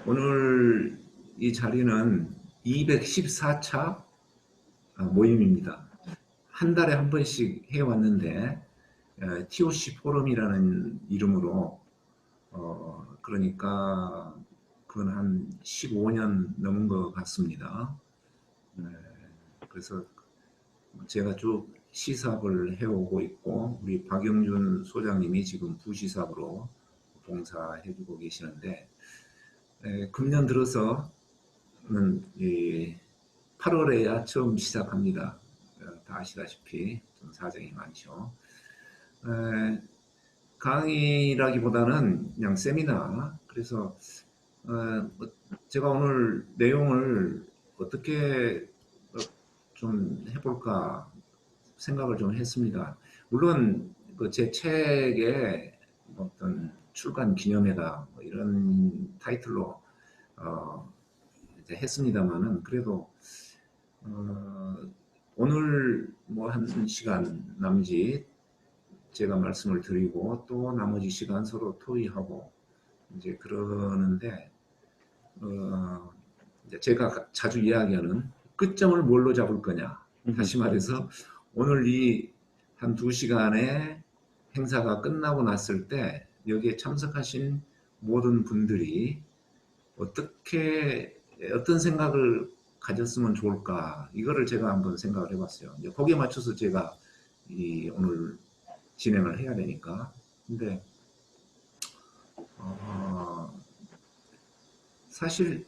오늘 이 자리는 214차 모임입니다. 한 달에 한 번씩 해왔는데 TOC 포럼이라는 이름으로 그러니까 그건 한 15년 넘은 것 같습니다. 그래서 제가 쭉 시사업을 해오고 있고 우리 박영준 소장님이 지금 부시사업으로 봉사해주고 계시는데 금년 들어서는 8월에야 처음 시작합니다. 다 아시다시피 좀 사정이 많죠. 강의라기보다는 그냥 세미나. 그래서 제가 오늘 내용을 어떻게 좀 해볼까 생각을 좀 했습니다. 물론 제 책의 어떤 출간 기념회다 뭐 이런 타이틀로 이제 했습니다만은 그래도 오늘 뭐 한 시간 남짓 제가 말씀을 드리고 또 나머지 시간 서로 토의하고 이제 그러는데 이제 제가 자주 이야기하는 끝점을 뭘로 잡을 거냐. 다시 말해서 오늘 이 한 2시간의 행사가 끝나고 났을 때 여기에 참석하신 모든 분들이 어떤 생각을 가졌으면 좋을까, 이거를 제가 한번 생각을 해봤어요. 이제 거기에 맞춰서 제가 오늘 진행을 해야 되니까. 근데 사실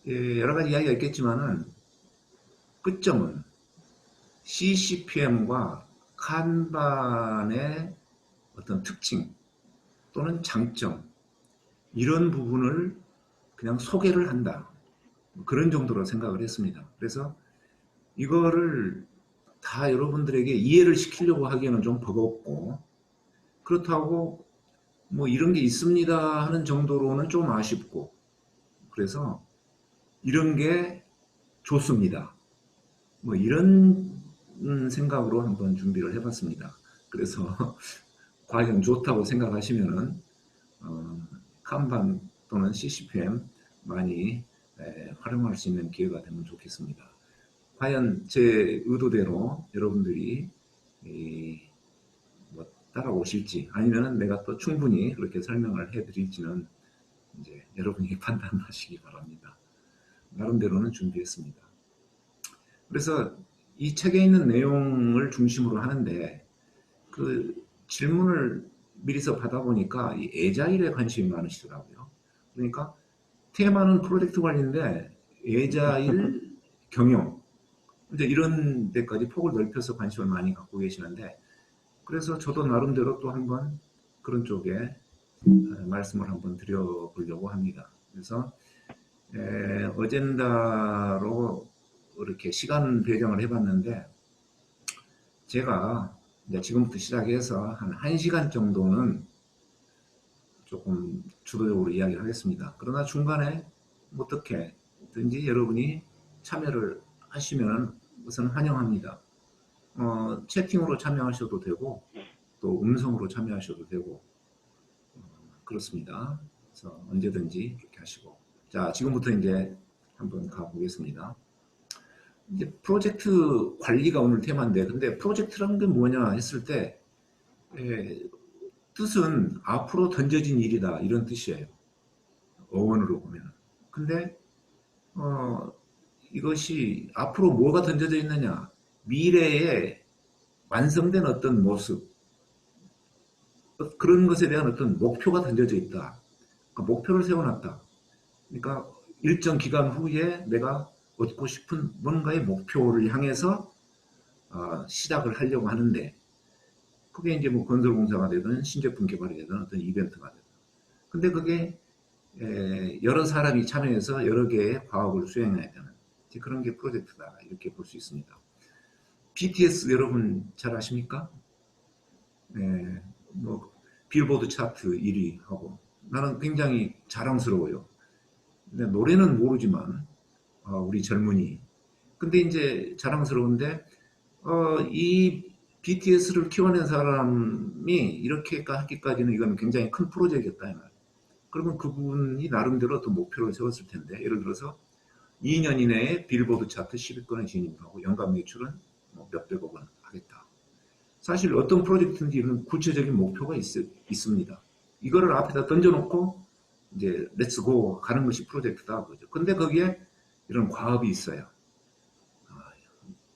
여러 가지 이야기가 있겠지만은 끝점은 CCPM과 칸반의 어떤 특징 또는 장점, 이런 부분을 그냥 소개를 한다, 그런 정도로 생각을 했습니다. 그래서 이거를 다 여러분들에게 이해를 시키려고 하기에는 좀 버겁고, 그렇다고 뭐 이런 게 있습니다 하는 정도로는 좀 아쉽고, 그래서 이런 게 좋습니다, 뭐 이런 생각으로 한번 준비를 해봤습니다. 그래서 과연 좋다고 생각하시면은 칸반 또는 CCPM 많이 활용할 수 있는 기회가 되면 좋겠습니다. 과연 제 의도대로 여러분들이 뭐 따라오실지, 아니면 내가 또 충분히 그렇게 설명을 해드릴지는 이제 여러분이 판단하시기 바랍니다. 나름대로는 준비했습니다. 그래서 이 책에 있는 내용을 중심으로 하는데, 그 질문을 미리서 받아보니까 이 애자일에 관심이 많으시더라고요. 그러니까 테마는 프로젝트 관리인데 애자일 경영, 이제 이런 데까지 폭을 넓혀서 관심을 많이 갖고 계시는데, 그래서 저도 나름대로 또 한번 그런 쪽에 말씀을 한번 드려보려고 합니다. 그래서 어젠다로 이렇게 시간 배정을 해봤는데, 제가 이제 지금부터 시작해서 한 1시간 정도는 조금 주도적으로 이야기를 하겠습니다. 그러나 중간에 어떻게든지 여러분이 참여를 하시면 우선 환영합니다. 채팅으로 참여하셔도 되고 또 음성으로 참여하셔도 되고 그렇습니다. 그래서 언제든지 그렇게 하시고, 자, 지금부터 이제 한번 가보겠습니다. 이제 프로젝트 관리가 오늘 테마인데, 근데 프로젝트라는 게 뭐냐 했을 때 뜻은 앞으로 던져진 일이다, 이런 뜻이에요, 어원으로 보면. 근데 이것이 앞으로 뭐가 던져져 있느냐, 미래에 완성된 어떤 모습, 그런 것에 대한 어떤 목표가 던져져 있다. 그러니까 목표를 세워놨다. 그러니까 일정 기간 후에 내가 얻고 싶은 뭔가의 목표를 향해서 시작을 하려고 하는데, 그게 이제 뭐 건설공사가 되든 신제품 개발이 되든 어떤 이벤트가 되든, 근데 그게 여러 사람이 참여해서 여러 개의 과업을 수행해야 되는 그런 게 프로젝트다, 이렇게 볼 수 있습니다. BTS 여러분 잘 아십니까? 뭐 빌보드 차트 1위 하고, 나는 굉장히 자랑스러워요. 근데 노래는 모르지만 우리 젊은이, 근데 이제 자랑스러운데 이 BTS를 키워낸 사람이 이렇게 하기까지는 이건 굉장히 큰 프로젝트였다, 이 말. 그러면 그분이 나름대로 또 목표를 세웠을 텐데, 예를 들어서 2년 이내에 빌보드 차트 10위권에 진입을 하고 연간 매출은 뭐 몇백억 원 하겠다. 사실 어떤 프로젝트인지 이런 구체적인 목표가 있습니다. 이거를 앞에다 던져놓고 이제 렛츠고 가는 것이 프로젝트다 그죠. 근데 거기에 이런 과업이 있어요.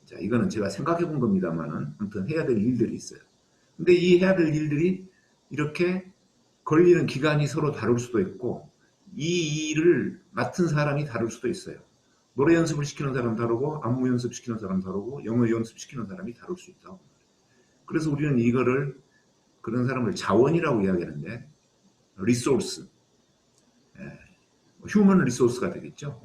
자, 이거는 제가 생각해 본 겁니다만은 아무튼 해야 될 일들이 있어요. 근데 이 해야 될 일들이 이렇게 걸리는 기간이 서로 다를 수도 있고 이 일을 맡은 사람이 다를 수도 있어요. 노래 연습을 시키는 사람 다르고 안무 연습 시키는 사람 다르고 영어 연습 시키는 사람이 다를 수 있다고. 그래서 우리는 이거를 그런 사람을 자원이라고 이야기하는데 리소스, 휴먼 리소스가 되겠죠.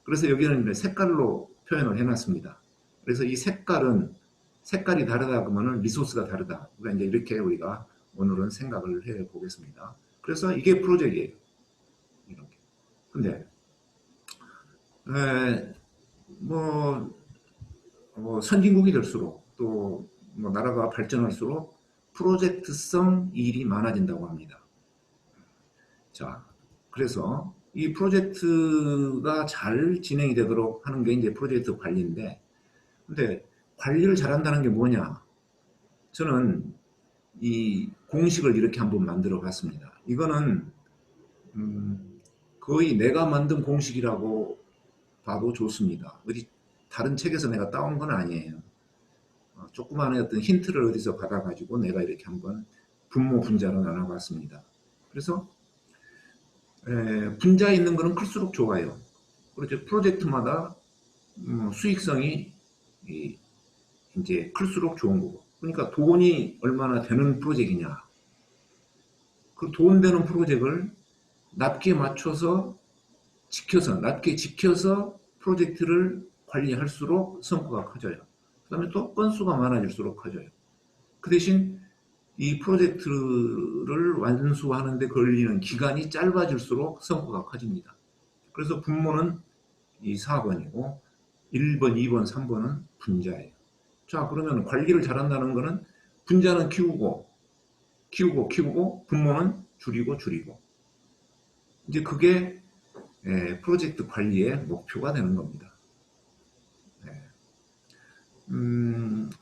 그래서 여기는 색깔로 표현을 해놨습니다. 그래서 이 색깔이 다르다 그러면 리소스가 다르다. 그러니까 이제 이렇게 우리가 오늘은 생각을 해 보겠습니다. 그래서 이게 프로젝트예요. 이렇게. 근데 뭐 선진국이 될수록 또 뭐 나라가 발전할수록 프로젝트성 일이 많아진다고 합니다. 자, 그래서 이 프로젝트가 잘 진행이 되도록 하는 게 이제 프로젝트 관리인데, 근데 관리를 잘한다는 게 뭐냐? 저는 이 공식을 이렇게 한번 만들어 봤습니다. 이거는 거의 내가 만든 공식이라고 봐도 좋습니다. 어디 다른 책에서 내가 따온 건 아니에요. 조그마한 어떤 힌트를 어디서 받아가지고 내가 이렇게 한번 분모 분자로 나눠봤습니다. 그래서 분자 있는 거는 클수록 좋아요. 그렇죠. 프로젝트마다 수익성이 이제 클수록 좋은 거고. 그러니까 돈이 얼마나 되는 프로젝트냐. 그 돈 되는 프로젝트를 낮게 맞춰서 낮게 지켜서 프로젝트를 관리할수록 성과가 커져요. 그 다음에 또 건수가 많아질수록 커져요. 그 대신 이 프로젝트를 완수하는데 걸리는 기간이 짧아질수록 성과가 커집니다. 그래서 분모는 이 4번이고 1번, 2번, 3번은 분자예요. 자, 그러면 관리를 잘한다는 거는 분자는 키우고 분모는 줄이고 이제 그게 프로젝트 관리의 목표가 되는 겁니다.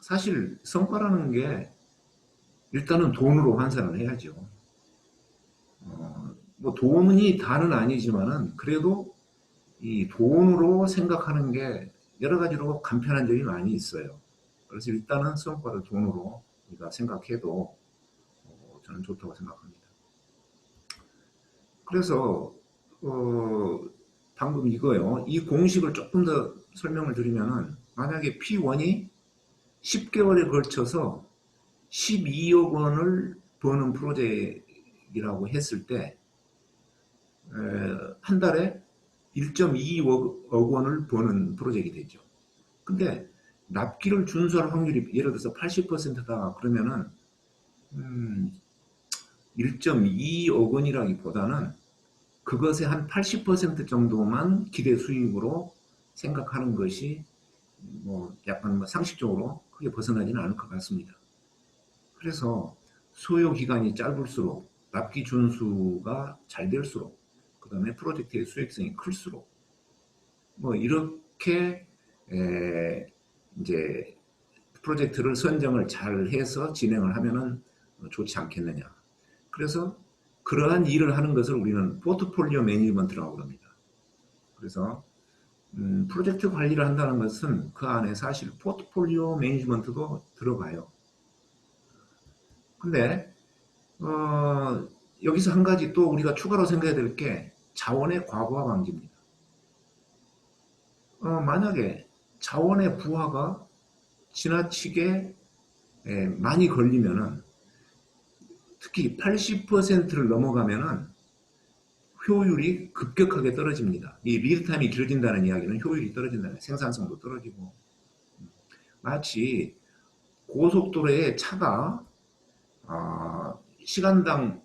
사실 성과라는 게 일단은 돈으로 환산을 해야죠. 뭐 돈이 다는 아니지만은 그래도 이 돈으로 생각하는 게 여러 가지로 간편한 점이 많이 있어요. 그래서 일단은 성과를 돈으로 우리가 생각해도 저는 좋다고 생각합니다. 그래서 방금 이거요. 이 공식을 조금 더 설명을 드리면은 만약에 P1이 10개월에 걸쳐서 12억 원을 버는 프로젝트라고 했을 때 한 달에 1.2억 원을 버는 프로젝트가 되죠. 근데 납기를 준수할 확률이 예를 들어서 80%다 그러면은 1.2억 원이라기보다는 그것의 한 80% 정도만 기대 수익으로 생각하는 것이 뭐 약간 상식적으로 크게 벗어나지는 않을 것 같습니다. 그래서 소요 기간이 짧을수록 납기 준수가 잘 될수록 그 다음에 프로젝트의 수익성이 클수록 뭐 이렇게 이제 프로젝트를 선정을 잘 해서 진행을 하면은 좋지 않겠느냐. 그래서 그러한 일을 하는 것을 우리는 포트폴리오 매니지먼트라고 합니다. 그래서 프로젝트 관리를 한다는 것은 그 안에 사실 포트폴리오 매니지먼트도 들어가요. 근데 여기서 한 가지 또 우리가 추가로 생각해야 될 게 자원의 과부하 방지입니다. 만약에 자원의 부하가 지나치게 많이 걸리면은 특히 80%를 넘어가면은 효율이 급격하게 떨어집니다. 이 리드타임이 길어진다는 이야기는 효율이 떨어진다는 생산성도 떨어지고 마치 고속도로에 차가 시간당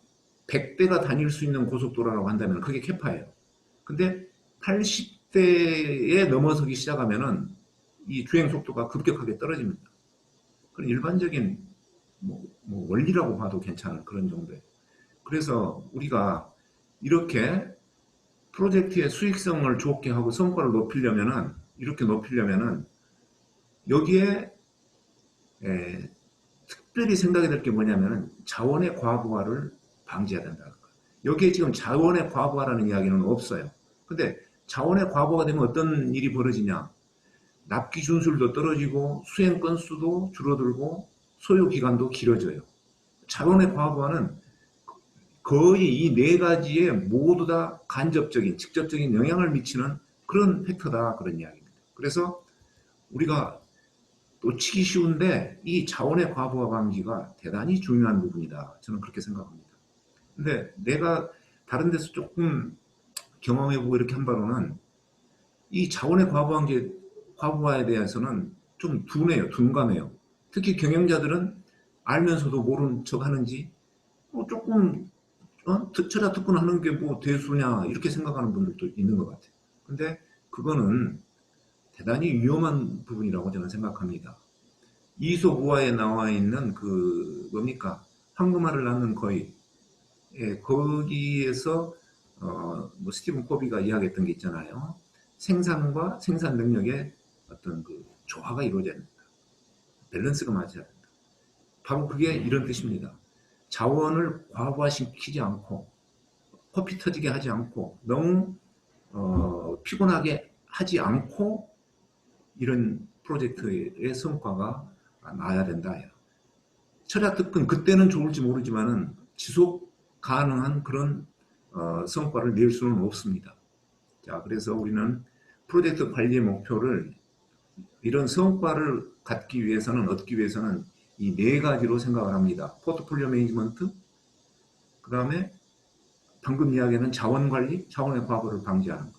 100대가 다닐 수 있는 고속도로라고 한다면 그게 캐파예요. 근데 80대에 넘어서기 시작하면은 이 주행 속도가 급격하게 떨어집니다. 그런 일반적인 뭐 원리라고 봐도 괜찮은 그런 정도예요. 그래서 우리가 이렇게 프로젝트의 수익성을 좋게 하고 성과를 높이려면은, 이렇게 높이려면은 여기에 특별히 생각이 될 게 뭐냐면은 자원의 과부하를 방지해야 된다는 거예요. 여기에 지금 자원의 과부하라는 이야기는 없어요. 근데 자원의 과부하가 되면 어떤 일이 벌어지냐? 납기 준술도 떨어지고 수행 건수도 줄어들고 소요 기간도 길어져요. 자원의 과부하는 거의 이 네 가지에 모두 다 간접적인, 직접적인 영향을 미치는 그런 팩터다, 그런 이야기입니다. 그래서 우리가 놓치기 쉬운데 이 자원의 과부하 방지가 대단히 중요한 부분이다. 저는 그렇게 생각합니다. 근데 내가 다른 데서 조금 경험해보고 이렇게 한 바로는 이 자원의 과부하에 대해서는 좀 둔감해요. 특히 경영자들은 알면서도 모른 척 하는지 조금 듣쳐라 듣고 하는 게 뭐 대수냐 이렇게 생각하는 분들도 있는 것 같아요. 근데 그거는 대단히 위험한 부분이라고 저는 생각합니다. 이솝우화에 나와 있는 그 뭡니까 황금알을 낳는 거위, 거기에서 뭐 스티븐 코비가 이야기했던 게 있잖아요. 생산과 생산 능력의 어떤 그 조화가 이루어져야 된다. 밸런스가 맞아야 된다. 바로 그게 이런 뜻입니다. 자원을 과부하시키지 않고 코피 터지게 하지 않고 너무 피곤하게 하지 않고 이런 프로젝트의 성과가 나야 된다. 철야 특근 그때는 좋을지 모르지만은 지속 가능한 그런 성과를 낼 수는 없습니다. 자, 그래서 우리는 프로젝트 관리의 목표를 이런 성과를 얻기 위해서는 이 네 가지로 생각을 합니다. 포트폴리오 매니지먼트, 그 다음에 방금 이야기하는 자원 관리, 자원의 과부를 방지하는 것.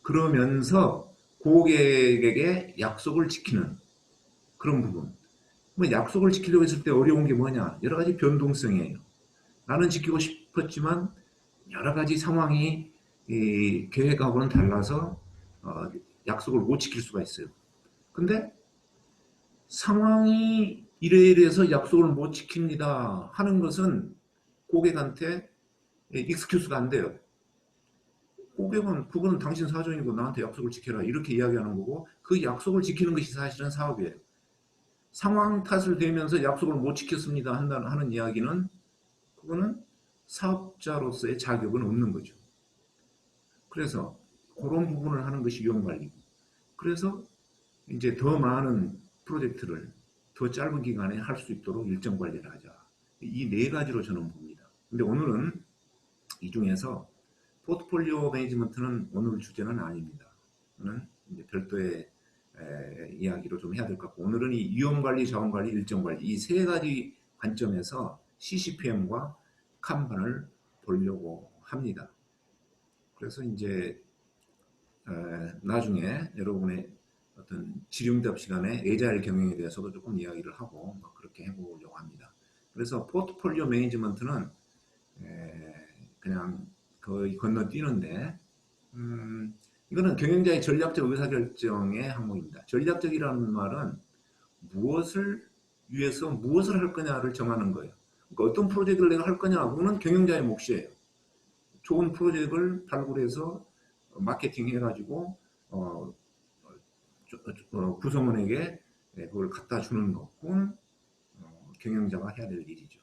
그러면서 고객에게 약속을 지키는 그런 부분. 약속을 지키려고 했을 때 어려운 게 뭐냐? 여러 가지 변동성이에요. 나는 지키고 싶었지만 여러 가지 상황이 계획하고는 달라서 약속을 못 지킬 수가 있어요. 근데 상황이 이래서 약속을 못 지킵니다 하는 것은 고객한테 익스큐스가 안 돼요. 고객은 그거는 당신 사정이고 나한테 약속을 지켜라 이렇게 이야기하는 거고 그 약속을 지키는 것이 사실은 사업이에요. 상황 탓을 대면서 약속을 못 지켰습니다 하는 이야기는 그거는 사업자로서의 자격은 없는 거죠. 그래서 그런 부분을 하는 것이 위험관리고 그래서 이제 더 많은 프로젝트를 더 짧은 기간에 할 수 있도록 일정 관리를 하자. 이 네 가지로 저는 봅니다. 근데 오늘은 이 중에서 포트폴리오 매니지먼트는 오늘 주제는 아닙니다. 저는 이제 별도의 이야기로 좀 해야 될 것 같고 오늘은 이 위험관리, 자원관리, 일정관리 이 세 가지 관점에서 CCPM과 칸반을 보려고 합니다. 그래서 이제 나중에 여러분의 어떤 질의응답 시간에 에자일 경영에 대해서도 조금 이야기를 하고 그렇게 해보려고 합니다. 그래서 포트폴리오 매니지먼트는 그냥 거의 건너뛰는데 이거는 경영자의 전략적 의사결정의 항목입니다. 전략적이라는 말은 무엇을 위해서 무엇을 할 거냐를 정하는 거예요. 그러니까 어떤 프로젝트를 내가 할 거냐 그거는 경영자의 몫이에요. 좋은 프로젝트를 발굴해서 마케팅 해가지고 구성원에게 그걸 갖다 주는 것은 경영자가 해야 될 일이죠.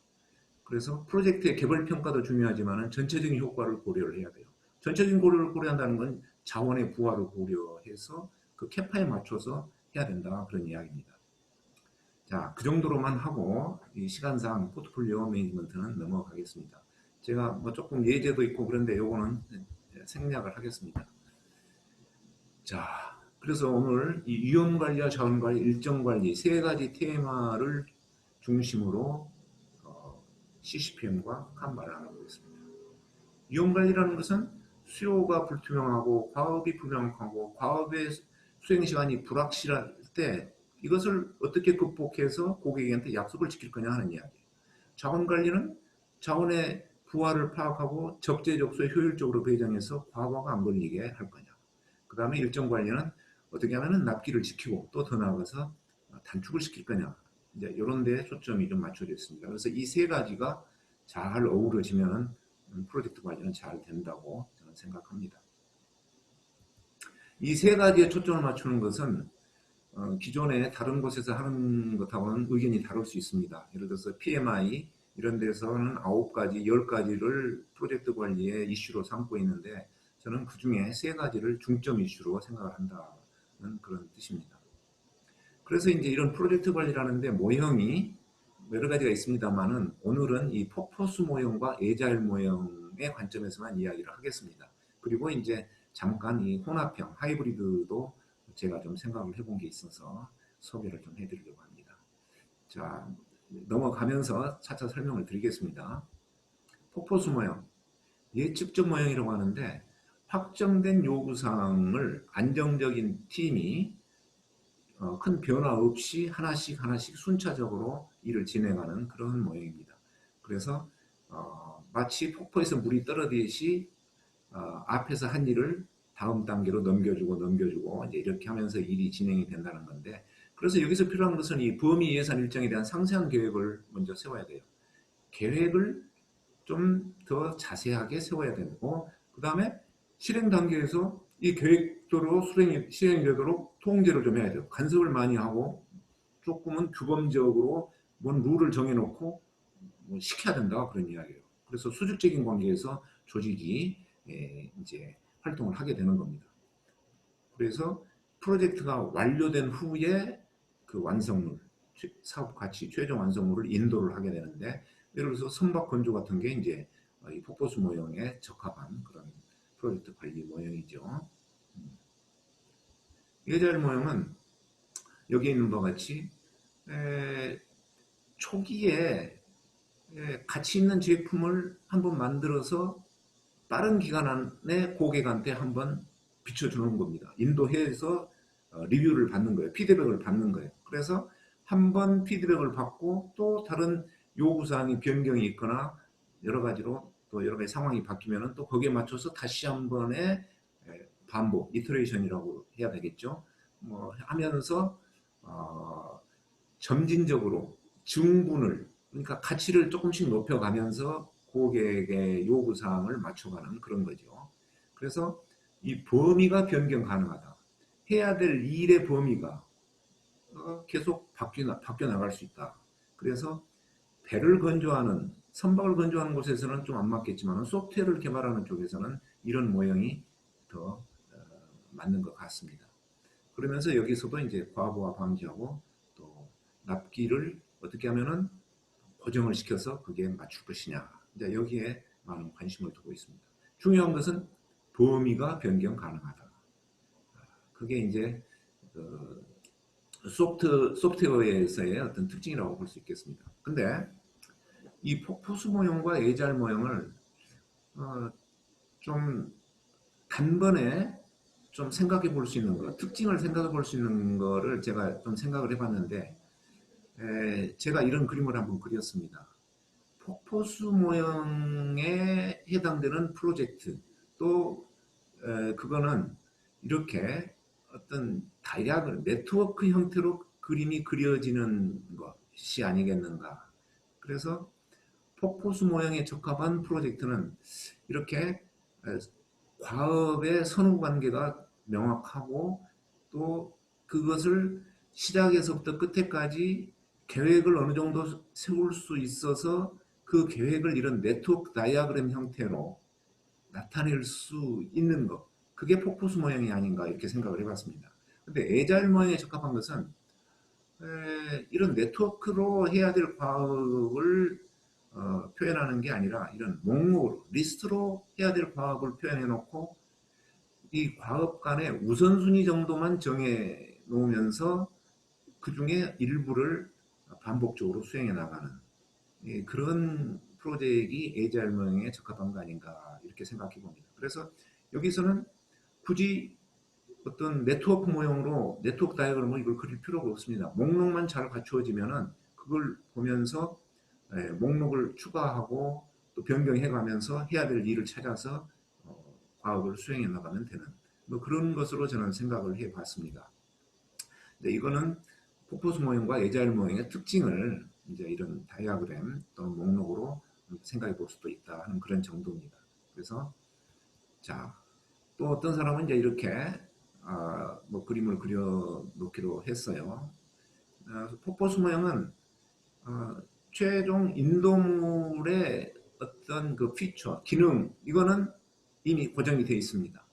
그래서 프로젝트의 개발 평가도 중요하지만 전체적인 효과를 고려를 해야 돼요. 전체적인 고려를 고려한다는 건 자원의 부하를 고려해서 그 캐파에 맞춰서 해야 된다 그런 이야기입니다. 자, 그 정도로만 하고 이 시간상 포트폴리오 매니지먼트는 넘어가겠습니다. 제가 뭐 조금 예제도 있고 그런데 요거는 생략을 하겠습니다. 자, 그래서 오늘 이 위험관리와 자원관리, 일정관리 세 가지 테마를 중심으로 CCPM과 칸반을 나눠보겠습니다. 위험관리라는 것은 수요가 불투명하고 과업이 불명확하고 과업의 수행시간이 불확실할 때 이것을 어떻게 극복해서 고객한테 약속을 지킬 거냐 하는 이야기예요. 자원관리는 자원의 부하를 파악하고 적재적소에 효율적으로 배정해서 과부하가 안 걸리게 할 거냐. 그 다음에 일정관리는 어떻게 하면 납기를 지키고 또 더 나아가서 단축을 시킬 거냐. 이제 이런 데에 초점이 좀 맞춰져 있습니다. 그래서 이 세 가지가 잘 어우러지면 프로젝트 관리는 잘 된다고 저는 생각합니다. 이 세 가지에 초점을 맞추는 것은 기존에 다른 곳에서 하는 것하고는 의견이 다를 수 있습니다. 예를 들어서 PMI 이런 데서는 9가지, 10가지를 프로젝트 관리의 이슈로 삼고 있는데 저는 그 중에 세 가지를 중점 이슈로 생각을 한다는 그런 뜻입니다. 그래서 이제 이런 프로젝트 관리라는데 모형이 여러 가지가 있습니다만은 오늘은 이 퍼포스 모형과 에자일 모형의 관점에서만 이야기를 하겠습니다. 그리고 이제 잠깐 이 혼합형, 하이브리드도 제가 좀 생각을 해본 게 있어서 소개를 좀 해드리려고 합니다. 자, 넘어가면서 차차 설명을 드리겠습니다. 퍼포스 모형, 예측적 모형이라고 하는데 확정된 요구사항을 안정적인 팀이 큰 변화 없이 하나씩 하나씩 순차적으로 일을 진행하는 그런 모형입니다. 그래서 마치 폭포에서 물이 떨어지듯이 앞에서 한 일을 다음 단계로 넘겨주고 이제 이렇게 하면서 일이 진행이 된다는 건데 그래서 여기서 필요한 것은 이 범위 예산 일정에 대한 상세한 계획을 먼저 세워야 돼요. 계획을 좀 더 자세하게 세워야 되고 그 다음에 실행 단계에서 이 계획대로 실행이 되도록 통제를 좀 해야 돼요. 간섭을 많이 하고 조금은 규범적으로 뭔 룰을 정해놓고 뭐 시켜야 된다 그런 이야기예요. 그래서 수직적인 관계에서 조직이 이제 활동을 하게 되는 겁니다. 그래서 프로젝트가 완료된 후에 그 완성물, 사업 가치, 최종 완성물을 인도를 하게 되는데 예를 들어서 선박 건조 같은 게 이제 이 폭포수 모형에 적합한 그런 프로젝트 관리 모형이죠. 예절 모형은 여기 있는 바와 같이 초기에 가치 있는 제품을 한번 만들어서 빠른 기간 안에 고객한테 한번 비춰주는 겁니다. 인도해서 리뷰를 받는 거예요. 피드백을 받는 거예요. 그래서 한번 피드백을 받고 또 다른 요구사항이 변경이 있거나 여러 가지로 또 여러 가지 상황이 바뀌면 또 거기에 맞춰서 다시 한 번의 반복, 이터레이션이라고 해야 되겠죠. 뭐 하면서 점진적으로 증분을 그러니까 가치를 조금씩 높여가면서 고객의 요구사항을 맞춰가는 그런 거죠. 그래서 이 범위가 변경 가능하다. 해야 될 일의 범위가 계속 바뀌어 나갈 수 있다. 그래서 배를 건조하는 선박을 건조하는 곳에서는 좀 안 맞겠지만 소프트웨어를 개발하는 쪽에서는 이런 모형이 더 맞는 것 같습니다. 그러면서 여기서도 이제 과부하 방지하고 또 납기를 어떻게 하면은 고정을 시켜서 그게 맞출 것이냐. 이제 여기에 많은 관심을 두고 있습니다. 중요한 것은 범위가 변경 가능하다. 그게 이제 그 소프트웨어에서의 어떤 특징이라고 볼 수 있겠습니다. 근데 이 폭포수 모형과 에이자일 모형을 좀 단번에 좀 생각해 볼 수 있는 거, 특징을 생각해 볼 수 있는 거를 제가 좀 생각을 해봤는데 제가 이런 그림을 한번 그렸습니다. 폭포수 모형에 해당되는 프로젝트 또 그거는 이렇게 어떤 다이아그램 네트워크 형태로 그림이 그려지는 것이 아니겠는가. 그래서 폭포수 모형에 적합한 프로젝트는 이렇게 과업의 선후 관계가 명확하고 또 그것을 시작에서부터 끝에까지 계획을 어느 정도 세울 수 있어서 그 계획을 이런 네트워크 다이아그램 형태로 나타낼 수 있는 것. 그게 폭포수 모형이 아닌가 이렇게 생각을 해봤습니다. 근데 에자일 모형에 적합한 것은 이런 네트워크로 해야 될 과업을 표현하는 게 아니라 이런 목록으로 리스트로 해야 될 과업을 표현해 놓고 이 과업 간의 우선순위 정도만 정해 놓으면서 그 중에 일부를 반복적으로 수행해 나가는 그런 프로젝트이 에이자일 모형에 적합한 거 아닌가 이렇게 생각해 봅니다. 그래서 여기서는 굳이 어떤 네트워크 모형으로 네트워크 다이어그램을 이걸 그릴 필요가 없습니다. 목록만 잘 갖추어지면은 그걸 보면서 목록을 추가하고 또 변경해 가면서 해야 될 일을 찾아서 과업을 수행해 나가면 되는 뭐 그런 것으로 저는 생각을 해 봤습니다. 근데 이거는 폭포수 모형과 에자일 모형의 특징을 이제 이런 다이아그램 또는 목록으로 생각해 볼 수도 있다 하는 그런 정도입니다. 그래서 자, 또 어떤 사람은 이제 이렇게 뭐 그림을 그려 놓기로 했어요. 폭포수 모양은 최종 인도물의 어떤 그 피처, 기능, 이거는 이미 고정이 되어 있습니다.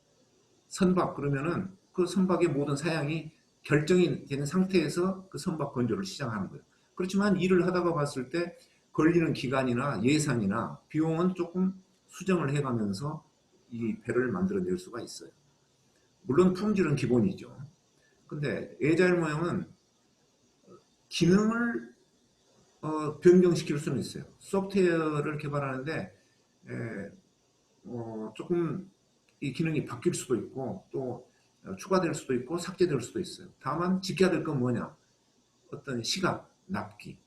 선박 그러면은 그 선박의 모든 사양이 결정이 되는 상태에서 그 선박 건조를 시작하는 거예요. 그렇지만 일을 하다가 봤을 때 걸리는 기간이나 예산이나 비용은 조금 수정을 해가면서 이 배를 만들어낼 수가 있어요. 물론 품질은 기본이죠. 근데 에자일 모형은 기능을 변경시킬 수는 있어요. 소프트웨어를 개발하는데 조금 이 기능이 바뀔 수도 있고 또 추가될 수도 있고 삭제될 수도 있어요. 다만 지켜야 될 건 뭐냐? 어떤 시각, 납기,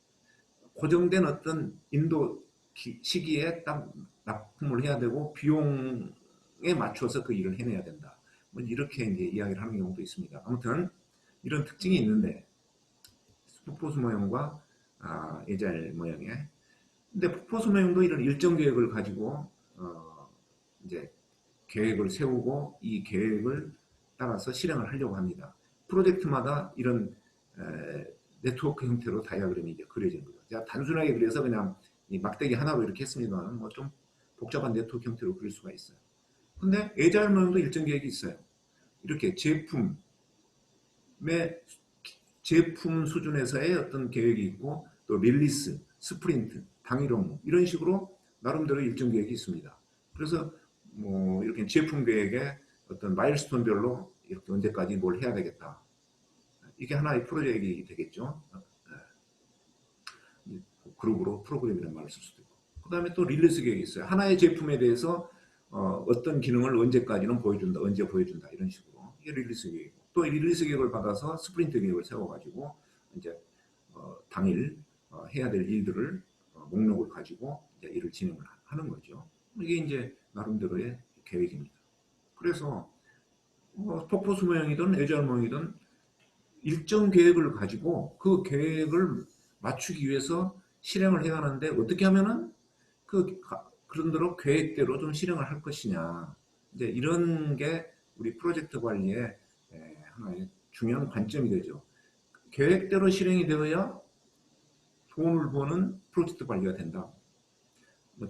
고정된 어떤 인도 시기에 딱 납품을 해야 되고 비용에 맞춰서 그 일을 해내야 된다. 뭐 이렇게 이제 이야기를 하는 경우도 있습니다. 아무튼 이런 특징이 있는데 폭포수 모형과 에자일 모형에 근데 폭포수 모형도 이런 일정 계획을 가지고 이제 계획을 세우고 이 계획을 따라서 실행을 하려고 합니다. 프로젝트마다 이런 네트워크 형태로 다이어그램이 이제 그려지는 거죠. 제가 단순하게 그려서 그냥 이 막대기 하나로 이렇게 했습니다만 뭐 좀 복잡한 네트워크 형태로 그릴 수가 있어요. 근데 에자일 모형도 일정 계획이 있어요. 이렇게 제품 수준에서의 어떤 계획이 있고 또 릴리스, 스프린트, 당일 업무 이런 식으로 나름대로 일정 계획이 있습니다. 그래서 뭐 이렇게 제품 계획에 어떤 마일스톤별로 이렇게 언제까지 뭘 해야 되겠다. 이게 하나의 프로젝트가 되겠죠. 그룹으로 프로그램이라는 말을 쓸 수도 있고. 그 다음에 또 릴리스 계획이 있어요. 하나의 제품에 대해서 어떤 기능을 언제까지는 보여준다, 언제 보여준다 이런 식으로 이게 릴리스 계획이고 또 릴리스 계획을 받아서 스프린트 계획을 세워가지고 이제 당일 해야 될 일들을 목록을 가지고 이제 일을 진행을 하는 거죠. 이게 이제 나름대로의 계획입니다. 그래서 폭포수 모형이든 에자일 모형이든 일정 계획을 가지고 그 계획을 맞추기 위해서 실행을 해야 하는데 어떻게 하면은 그런 대로 계획대로 좀 실행을 할 것이냐. 이제 이런 게 우리 프로젝트 관리의 하나의 중요한 관점이 되죠. 계획대로 실행이 되어야 돈을 버는 프로젝트 관리가 된다.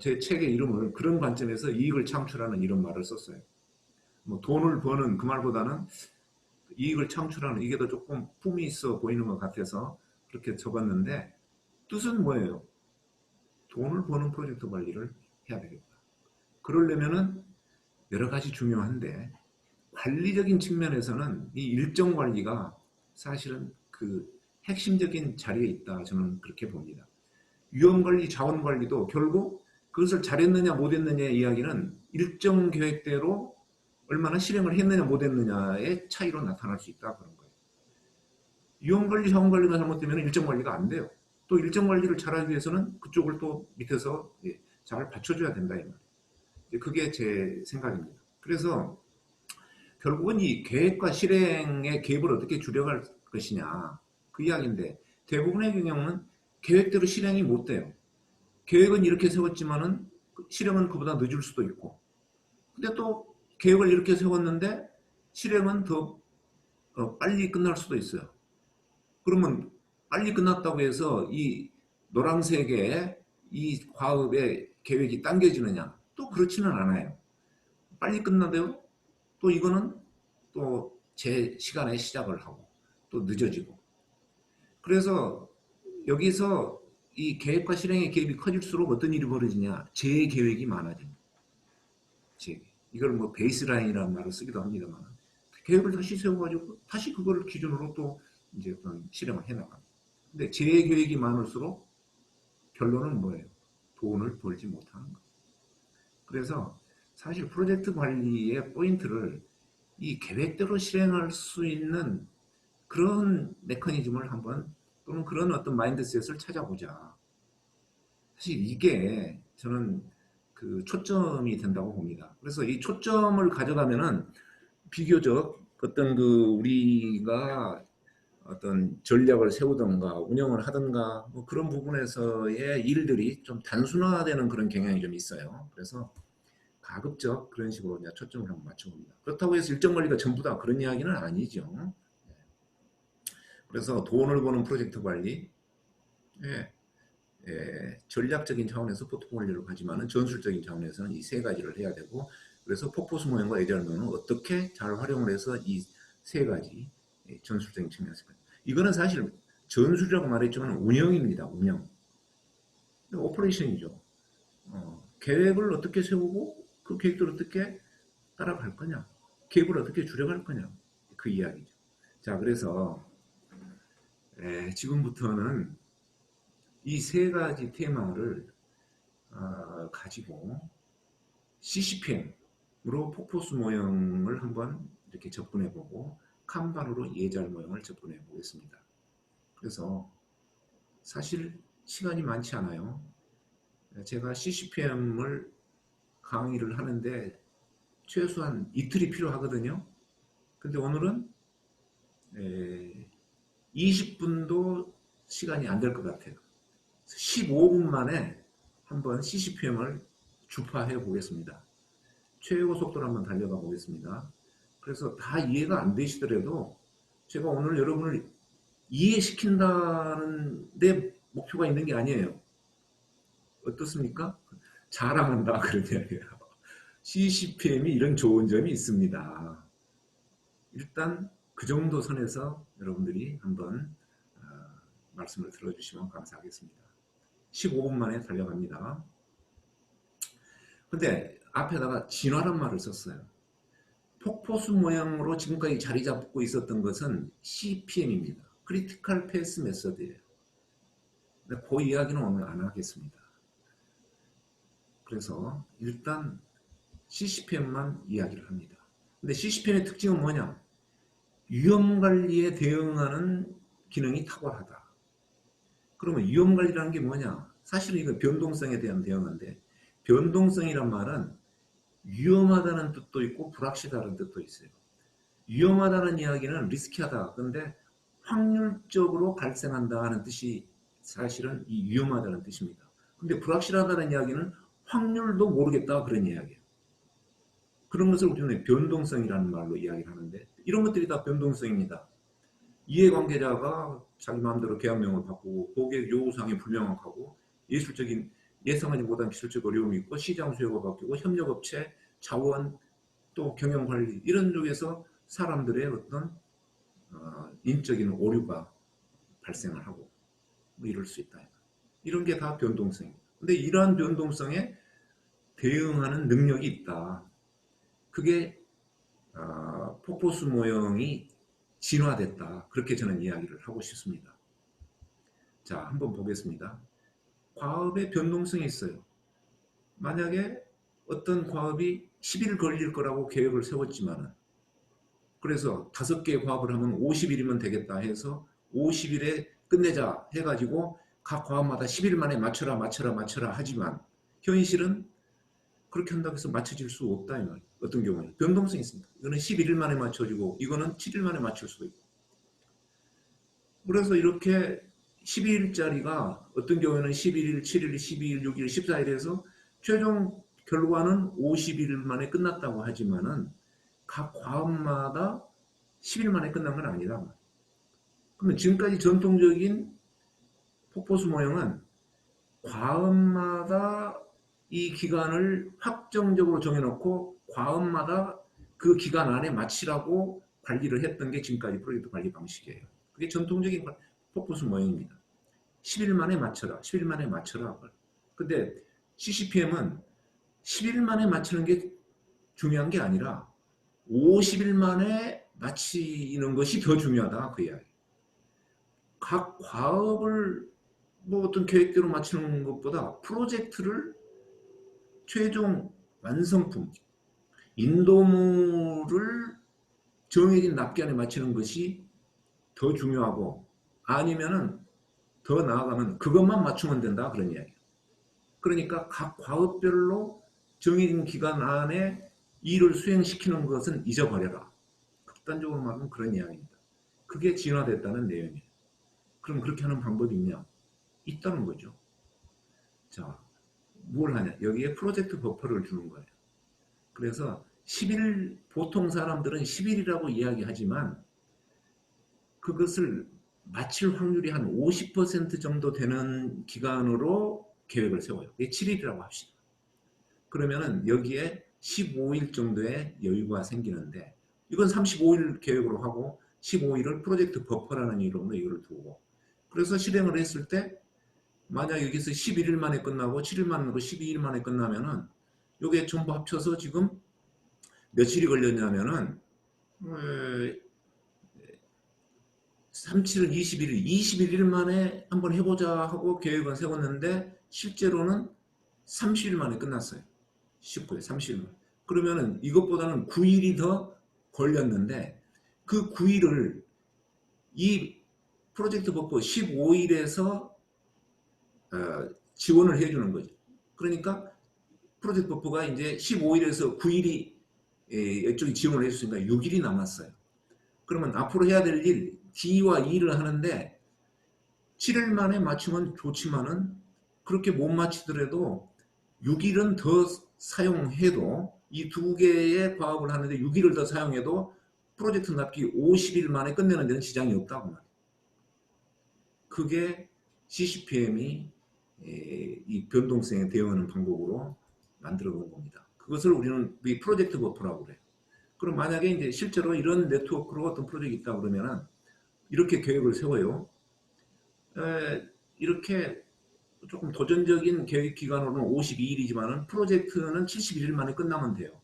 제 책의 이름을 그런 관점에서 이익을 창출하는 이런 말을 썼어요. 뭐 돈을 버는 그 말보다는 이익을 창출하는 이게 더 조금 품이 있어 보이는 것 같아서 그렇게 적었는데 뜻은 뭐예요? 돈을 버는 프로젝트 관리를 해야 되겠다. 그러려면은 여러 가지 중요한데 관리적인 측면에서는 이 일정 관리가 사실은 그 핵심적인 자리에 있다. 저는 그렇게 봅니다. 위험관리, 자원관리도 결국 그것을 잘했느냐 못했느냐의 이야기는 일정 계획대로 얼마나 실행을 했느냐 못했느냐의 차이로 나타날 수 있다. 그런 거예요. 위험관리, 자원관리가 잘못되면 일정관리가 안 돼요. 또 일정관리를 잘하기 위해서는 그쪽을 또 밑에서 잘 받쳐줘야 된다. 이 말이에요. 그게 제 생각입니다. 그래서 결국은 이 계획과 실행의 갭을 어떻게 줄여갈 것이냐 그 이야기인데 대부분의 경우는 계획대로 실행이 못 돼요. 계획은 이렇게 세웠지만은 실행은 그보다 늦을 수도 있고 근데 또 계획을 이렇게 세웠는데 실행은 더 빨리 끝날 수도 있어요. 그러면 빨리 끝났다고 해서 이 노란색의 이 과업의 계획이 당겨지느냐? 또 그렇지는 않아요. 빨리 끝나도요. 또 이거는 또 제 시간에 시작을 하고 또 늦어지고 그래서 여기서 이 계획과 실행의 갭이 커질수록 어떤 일이 벌어지냐 재계획이 많아집니다. 이걸 뭐 베이스라인이라는 말을 쓰기도 합니다만 계획을 다시 세워가지고 다시 그걸 기준으로 또 이제 어떤 실행을 해나갑니다. 근데 재계획이 많을수록 결론은 뭐예요? 돈을 벌지 못하는 거예요. 그래서 사실 프로젝트 관리의 포인트를 이 계획대로 실행할 수 있는 그런 메커니즘을 한번 또는 그런 어떤 마인드셋을 찾아보자. 사실 이게 저는 그 초점이 된다고 봅니다. 그래서 이 초점을 가져가면은 비교적 어떤 그 우리가 어떤 전략을 세우던가 운영을 하던가 뭐 그런 부분에서의 일들이 좀 단순화되는 그런 경향이 좀 있어요. 그래서 가급적 그런 식으로 이제 초점을 한번 맞춰봅니다. 그렇다고 해서 일정 관리가 전부다 그런 이야기는 아니죠. 그래서 돈을 버는 프로젝트 관리, 예, 전략적인 차원에서 포트폴리오를 가지만은 전술적인 차원에서는 이 세 가지를 해야 되고, 그래서 폭포수 모형과 애절모형은 어떻게 잘 활용을 해서 이 세 가지 전술적인 측면에서 이거는 사실 전술이라고 말했지만 운영입니다. 운영. 오퍼레이션이죠. 계획을 어떻게 세우고 그 계획들을 어떻게 따라갈 거냐, 계획을 어떻게 줄여갈 거냐, 그 이야기죠. 자, 그래서 지금부터는 이 세 가지 테마를 가지고 CCPM으로 폭포수 모형을 한번 이렇게 접근해 보고 칸반으로 예절 모형을 접근해 보겠습니다. 그래서 사실 시간이 많지 않아요. 제가 CCPM을 강의를 하는데 최소한 이틀이 필요하거든요. 근데 오늘은 20분도 시간이 안 될 것 같아요. 15분 만에 한번 CCPM을 주파해 보겠습니다. 최고 속도로 한번 달려가 보겠습니다. 그래서 다 이해가 안 되시더라도 제가 오늘 여러분을 이해시킨다는 데 목표가 있는 게 아니에요. 어떻습니까? 자랑한다 그런 이야기예요. CCPM이 이런 좋은 점이 있습니다. 일단 그 정도 선에서 여러분들이 한번 말씀을 들어주시면 감사하겠습니다. 15분 만에 달려갑니다. 근데 앞에다가 진화란 말을 썼어요. 폭포수 모양으로 지금까지 자리 잡고 있었던 것은 CPM입니다. 크리티컬 패스 메서드예요. 근데 그 이야기는 오늘 안 하겠습니다. 그래서 일단 CCPM만 이야기를 합니다. 근데 CCPM의 특징은 뭐냐? 위험관리에 대응하는 기능이 탁월하다. 그러면 위험관리라는 게 뭐냐? 사실은 이건 변동성에 대한 대응인데, 변동성이란 말은 위험하다는 뜻도 있고 불확실하다는 뜻도 있어요. 위험하다는 이야기는 리스키하다. 그런데 확률적으로 발생한다는 뜻이 사실은 이 위험하다는 뜻입니다. 근데 불확실하다는 이야기는 확률도 모르겠다 그런 이야기예요. 그런 것을 우리는 변동성이라는 말로 이야기를 하는데, 이런 것들이 다 변동성입니다. 이해관계자가 자기 마음대로 계약명을 바꾸고 고객 요구사항이 불명확하고 예술적인 예상하지 못한 기술적 어려움이 있고 시장 수요가 바뀌고 협력업체, 자원, 또 경영관리 이런 쪽에서 사람들의 어떤 인적인 오류가 발생을 하고 뭐 이럴 수 있다. 이런 게 다 변동성입니다. 근데 이러한 변동성에 대응하는 능력이 있다. 그게 폭포수 모형이 진화됐다. 그렇게 저는 이야기를 하고 싶습니다. 자, 한번 보겠습니다. 과업의 변동성이 있어요. 만약에 어떤 과업이 10일 걸릴 거라고 계획을 세웠지만 그래서 5개의 과업을 하면 50일이면 되겠다 해서 50일에 끝내자 해가지고 각 과업마다 10일 만에 맞춰라 하지만 현실은 그렇게 한다고 해서 맞춰질 수 없다. 이 말이에요. 어떤 경우는 변동성이 있습니다. 이거는 11일 만에 맞춰지고 이거는 7일 만에 맞출 수도 있고. 그래서 이렇게 12일짜리가 어떤 경우에는 11일, 7일, 12일, 6일, 14일 해서 최종 결과는 50일 만에 끝났다고 하지만은 각 과업마다 10일 만에 끝난 건 아니다. 그러면 지금까지 전통적인 폭포수 모형은 과업마다 이 기간을 확정적으로 정해놓고 과업마다 그 기간 안에 마치라고 관리를 했던 게 지금까지 프로젝트 관리 방식이에요. 그게 전통적인 폭포수 모형입니다. 10일 만에 맞춰라. 10일 만에 맞춰라. 근데 CCPM은 10일 만에 맞추는 게 중요한 게 아니라 50일 만에 마치는 것이 더 중요하다. 그 이야기. 각 과업을 뭐 어떤 계획대로 맞추는 것보다 프로젝트를 최종 완성품, 인도물을 정해진 납기안에 맞추는 것이 더 중요하고 아니면은 더 나아가면 그것만 맞추면 된다 그런 이야기예요. 그러니까 각 과업별로 정해진 기간 안에 일을 수행시키는 것은 잊어버려라. 극단적으로 말하면 그런 이야기입니다. 그게 진화됐다는 내용이에요. 그럼 그렇게 하는 방법이 있냐? 있다는 거죠. 자, 뭘 하냐? 여기에 프로젝트 버퍼를 주는 거예요. 그래서 10일, 보통 사람들은 10일이라고 이야기하지만 그것을 마칠 확률이 한 50% 정도 되는 기간으로 계획을 세워요. 7일이라고 합시다. 그러면은 여기에 15일 정도의 여유가 생기는데, 이건 35일 계획으로 하고 15일을 프로젝트 버퍼라는 이름으로 이걸 두고, 그래서 실행을 했을 때 만약 여기서 11일 만에 끝나고 7일 만으로 12일 만에 끝나면은 요게 전부 합쳐서 지금 며칠이 걸렸냐면은 37일, 21일, 21일 만에 한번 해보자 하고 계획은 세웠는데 실제로는 30일 만에 끝났어요. 19일, 30일 만에. 그러면은 이것보다는 9일이 더 걸렸는데 그 9일을 이 프로젝트 버퍼 15일에서 지원을 해주는 거죠. 그러니까 프로젝트 버퍼가 이제 15일에서 9일이 이쪽이 지원을 해줬으니까 6일이 남았어요. 그러면 앞으로 해야 될 일, D와 E를 하는데 7일 만에 맞추면 좋지만은 그렇게 못 맞추더라도 6일은 더 사용해도 이 두 개의 과업을 하는데 6일을 더 사용해도 프로젝트 납기 50일 만에 끝내는 데는 지장이 없다고 말이에요. 그게 CCPM이 이 변동성에 대응하는 방법으로 만들어 놓은 겁니다. 그것을 우리는 프로젝트 버퍼라고 그래요. 그럼 만약에 이제 실제로 이런 네트워크로 어떤 프로젝트가 있다 그러면은 이렇게 계획을 세워요. 이렇게 조금 도전적인 계획 기간으로는 52일이지만은 프로젝트는 71일 만에 끝나면 돼요.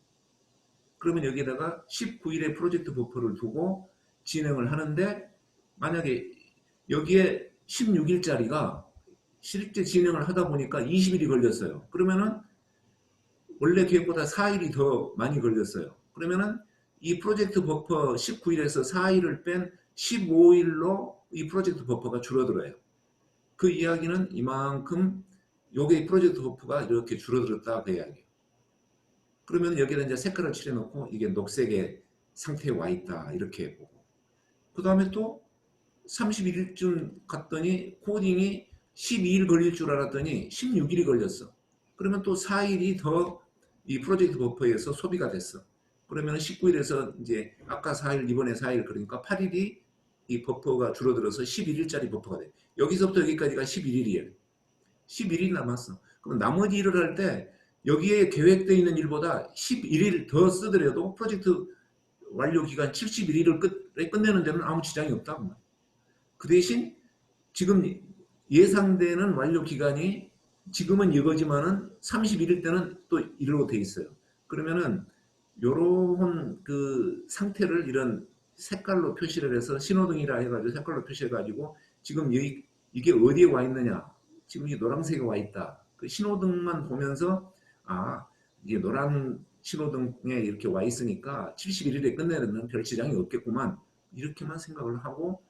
그러면 여기에다가 19일의 프로젝트 버퍼를 두고 진행을 하는데 만약에 여기에 16일짜리가 실제 진행을 하다 보니까 20일이 걸렸어요. 그러면은 원래 계획보다 4일이 더 많이 걸렸어요. 그러면은 이 프로젝트 버퍼 19일에서 4일을 뺀 15일로 이 프로젝트 버퍼가 줄어들어요. 그 이야기는 이만큼 요게 프로젝트 버퍼가 이렇게 줄어들었다 그 이야기예요. 그러면 여기다 이제 색깔을 칠해놓고 이게 녹색의 상태에 와 있다 이렇게 보고, 그 다음에 또 31일쯤 갔더니 코딩이 12일 걸릴 줄 알았더니 16일이 걸렸어. 그러면 또 4일이 더 이 프로젝트 버퍼에서 소비가 됐어. 그러면 19일에서 이제 아까 4일 이번에 4일 그러니까 8일이 이 버퍼가 줄어들어서 11일짜리 버퍼가 돼. 여기서부터 여기까지가 11일이에요. 11일 남았어. 그럼 나머지 일을 할 때 여기에 계획되어 있는 일보다 11일 더 쓰더라도 프로젝트 완료 기간 71일을 끝내는 데는 아무 지장이 없다고 말이야. 그 대신 지금 예상되는 완료 기간이 지금은 이거지만은 31일 때는 또 이러고 돼 있어요. 그러면은 요런 그 상태를 이런 색깔로 표시를 해서 신호등이라 해가지고 색깔로 표시해가지고 지금 이게 어디에 와 있느냐, 지금 이 노란색에 와 있다. 그 신호등만 보면서 이게 노란 신호등에 이렇게 와 있으니까 71일에 끝내는 별 지장이 없겠구만 이렇게만 생각을 하고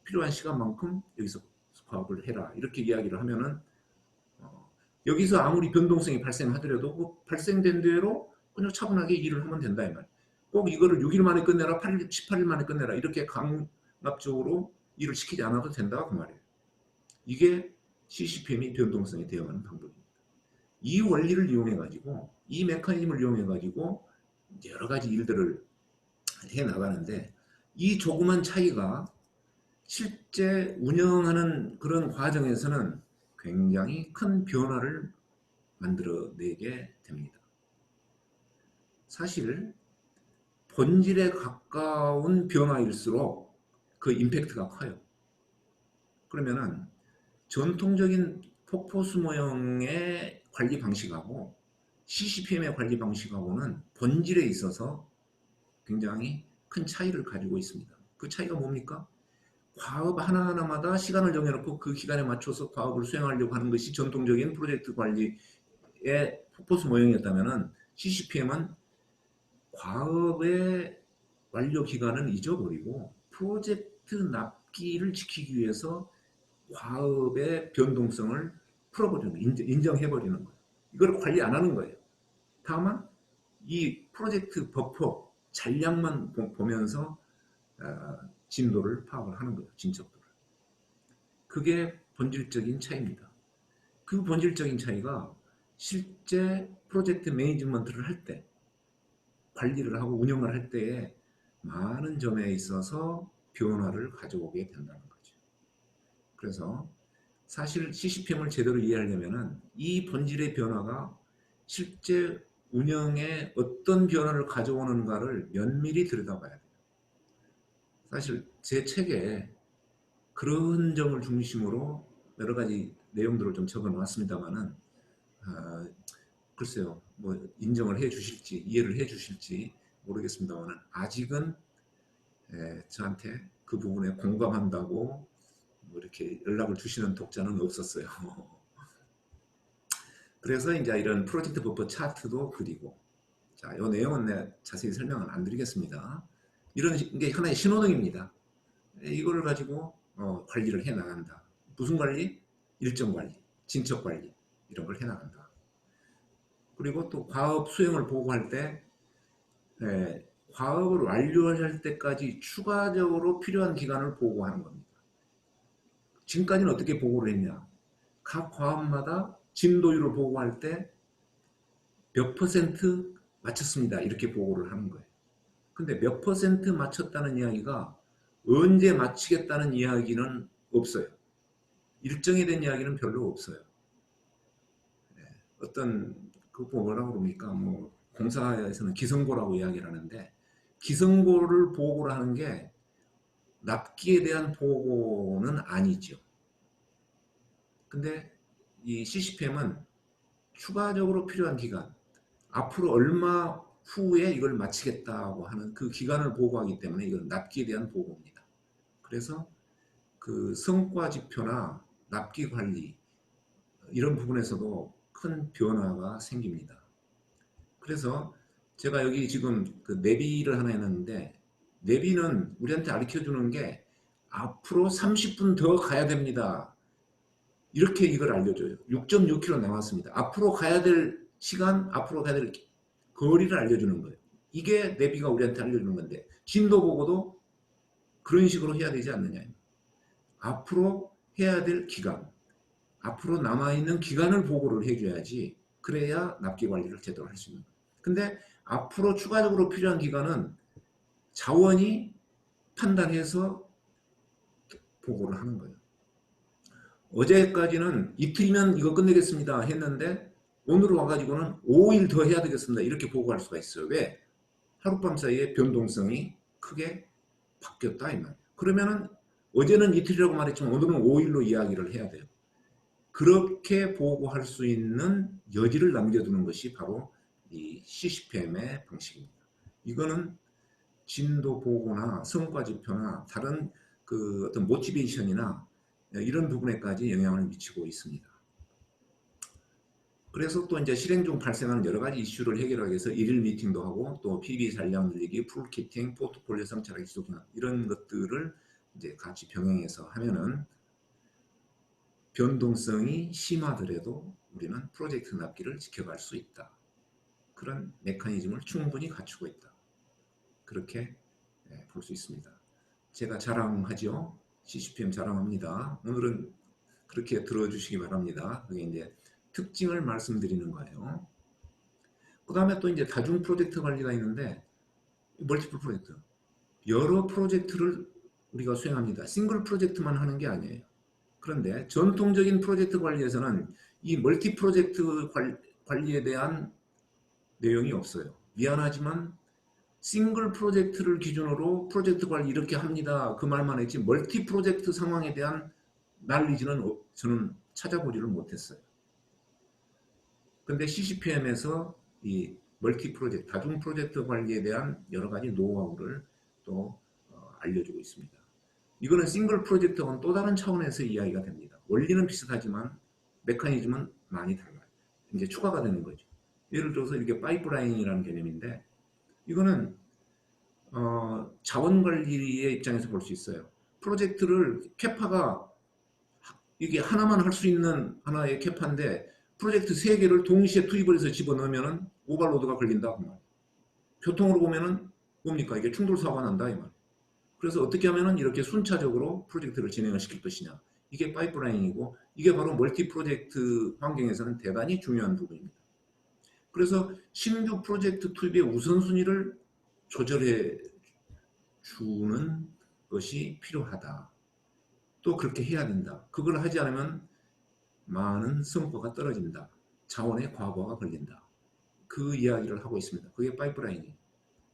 필요한 시간만큼 여기서 과업을 해라 이렇게 이야기를 하면은 여기서 아무리 변동성이 발생하더라도 그 발생된 대로 그냥 차분하게 일을 하면 된다 이 말. 꼭 이거를 6일 만에 끝내라 8일, 18일 만에 끝내라 이렇게 강압적으로 일을 시키지 않아도 된다 그 말이에요. 이게 CCPM이 변동성에 대응하는 방법입니다. 이 원리를 이용해 가지고 이 메커니즘을 이용해 가지고 여러 가지 일들을 해 나가는데 이 조그만 차이가 실제 운영하는 그런 과정에서는 굉장히 큰 변화를 만들어내게 됩니다. 사실 본질에 가까운 변화일수록 그 임팩트가 커요. 그러면은 전통적인 폭포수 모형의 관리 방식하고 CCPM의 관리 방식하고는 본질에 있어서 굉장히 큰 차이를 가지고 있습니다. 그 차이가 뭡니까? 과업 하나하나마다 시간을 정해놓고 그 기간에 맞춰서 과업을 수행하려고 하는 것이 전통적인 프로젝트 관리의 폭포수 모형이었다면 CCPM은 과업의 완료 기간은 잊어버리고 프로젝트 납기를 지키기 위해서 과업의 변동성을 풀어버리는 거예요. 인정해버리는 거예요. 이걸 관리 안 하는 거예요. 다만 이 프로젝트 버퍼 잔량만 보면서 진도를 파악을 하는 거예요. 진척도를. 그게 본질적인 차이입니다. 그 본질적인 차이가 실제 프로젝트 매니지먼트를 할 때, 관리를 하고 운영을 할 때에 많은 점에 있어서 변화를 가져오게 된다는 거죠. 그래서 사실 CCPM을 제대로 이해하려면 이 본질의 변화가 실제 운영에 어떤 변화를 가져오는가를 면밀히 들여다봐야 돼요. 사실 제 책에 그런 점을 중심으로 여러 가지 내용들을 좀 적어 놓았습니다만은, 글쎄요, 뭐 인정을 해 주실지 이해를 해 주실지 모르겠습니다만은, 아직은 저한테 그 부분에 공감한다고 뭐 이렇게 연락을 주시는 독자는 없었어요. 그래서 이제 이런 프로젝트 버퍼 차트도 그리고, 자, 이 내용은 내가 자세히 설명은 안 드리겠습니다. 이런 게 하나의 신호등입니다. 이거를 가지고 관리를 해 나간다. 무슨 관리? 일정 관리, 진척 관리, 이런 걸 해 나간다. 그리고 또 과업 수행을 보고할 때 과업을 완료할 때까지 추가적으로 필요한 기간을 보고하는 겁니다. 지금까지는 어떻게 보고를 했냐? 각 과업마다 진도율을 보고할 때 몇 퍼센트 맞췄습니다. 이렇게 보고를 하는 거예요. 근데 몇 퍼센트 맞췄다는 이야기가 언제 마치겠다는 이야기는 없어요. 일정에 대한 이야기는 별로 없어요. 어떤 그 뭐라고 그럽니까? 뭐 공사에서는 기성고라고 이야기를 하는데, 기성고를 보고를 하는 게 납기에 대한 보고는 아니죠. 근데 이 CCPM은 추가적으로 필요한 기간, 앞으로 얼마 후에 이걸 마치겠다고 하는 그 기간을 보고하기 때문에 이건 납기에 대한 보고입니다. 그래서 그 성과 지표나 납기 관리 이런 부분에서도 큰 변화가 생깁니다. 그래서 제가 여기 지금 그 내비를 하나 해놨는데, 내비는 우리한테 가르쳐 주는 게 앞으로 30분 더 가야 됩니다. 이렇게 이걸 알려줘요. 6.6km 남았습니다. 앞으로 가야 될 시간, 앞으로 가야 될 거리를 알려주는 거예요. 이게 내비가 우리한테 알려주는 건데, 진도 보고도 그런 식으로 해야 되지 않느냐. 앞으로 해야 될 기간, 앞으로 남아있는 기간을 보고를 해줘야지, 그래야 납기 관리를 제대로 할 수 있는 거예요. 근데 앞으로 추가적으로 필요한 기간은 자원이 판단해서 보고를 하는 거예요. 어제까지는 이틀이면 이거 끝내겠습니다 했는데, 오늘 와가지고는 5일 더 해야 되겠습니다 이렇게 보고할 수가 있어요. 왜? 하룻밤 사이에 변동성이 크게 바뀌었다 이 말이에요. 그러면은 어제는 이틀이라고 말했지만 오늘은 5일로 이야기를 해야 돼요. 그렇게 보고할 수 있는 여지를 남겨두는 것이 바로 이 CCPM의 방식입니다. 이거는 진도 보고나 성과 지표나 다른 그 어떤 모티베이션이나 이런 부분에까지 영향을 미치고 있습니다. 그래서 또 이제 실행 중 발생하는 여러 가지 이슈를 해결하기 위해서 일일 미팅도 하고, 또 PB 잔량 늘리기, 풀키팅, 포트폴리오 성찰하기, 지속 기능, 이런 것들을 이제 같이 병행해서 하면은 변동성이 심하더라도 우리는 프로젝트 납기를 지켜갈 수 있다. 그런 메커니즘을 충분히 갖추고 있다. 그렇게 볼 수 있습니다. 제가 자랑하죠. CCPM 자랑합니다. 오늘은 그렇게 들어주시기 바랍니다. 그게 이제 특징을 말씀드리는 거예요. 그 다음에 또 이제 다중 프로젝트 관리가 있는데, 멀티플 프로젝트. 여러 프로젝트를 우리가 수행합니다. 싱글 프로젝트만 하는 게 아니에요. 그런데 전통적인 프로젝트 관리에서는 이 멀티 프로젝트 관리에 대한 내용이 없어요. 미안하지만 싱글 프로젝트를 기준으로 프로젝트 관리 이렇게 합니다. 그 말만 했지 멀티 프로젝트 상황에 대한 난리지는 저는 찾아보지를 못했어요. 근데 CCPM에서 이 멀티 프로젝트, 다중 프로젝트 관리에 대한 여러 가지 노하우를 또 알려주고 있습니다. 이거는 싱글 프로젝트와는 또 다른 차원에서 이야기가 됩니다. 원리는 비슷하지만 메커니즘은 많이 달라요. 이제 추가가 되는 거죠. 예를 들어서 이렇게 파이프라인이라는 개념인데, 이거는 자원관리의 입장에서 볼 수 있어요. 프로젝트를 캐파가 이게 하나만 할 수 있는 하나의 캐파인데 프로젝트 3개를 동시에 투입을 해서 집어넣으면 오버로드가 걸린다. 그 말. 교통으로 보면은 뭡니까? 이게 충돌 사고가 난다 이 말. 그래서 어떻게 하면은 이렇게 순차적으로 프로젝트를 진행을 시킬 것이냐. 이게 파이프라인이고 이게 바로 멀티 프로젝트 환경에서는 대단히 중요한 부분입니다. 그래서 신규 프로젝트 투입의 우선순위를 조절해 주는 것이 필요하다. 또 그렇게 해야 된다. 그걸 하지 않으면 많은 성과가 떨어진다. 자원의 과부하가 걸린다. 그 이야기를 하고 있습니다. 그게 파이프라인이에요.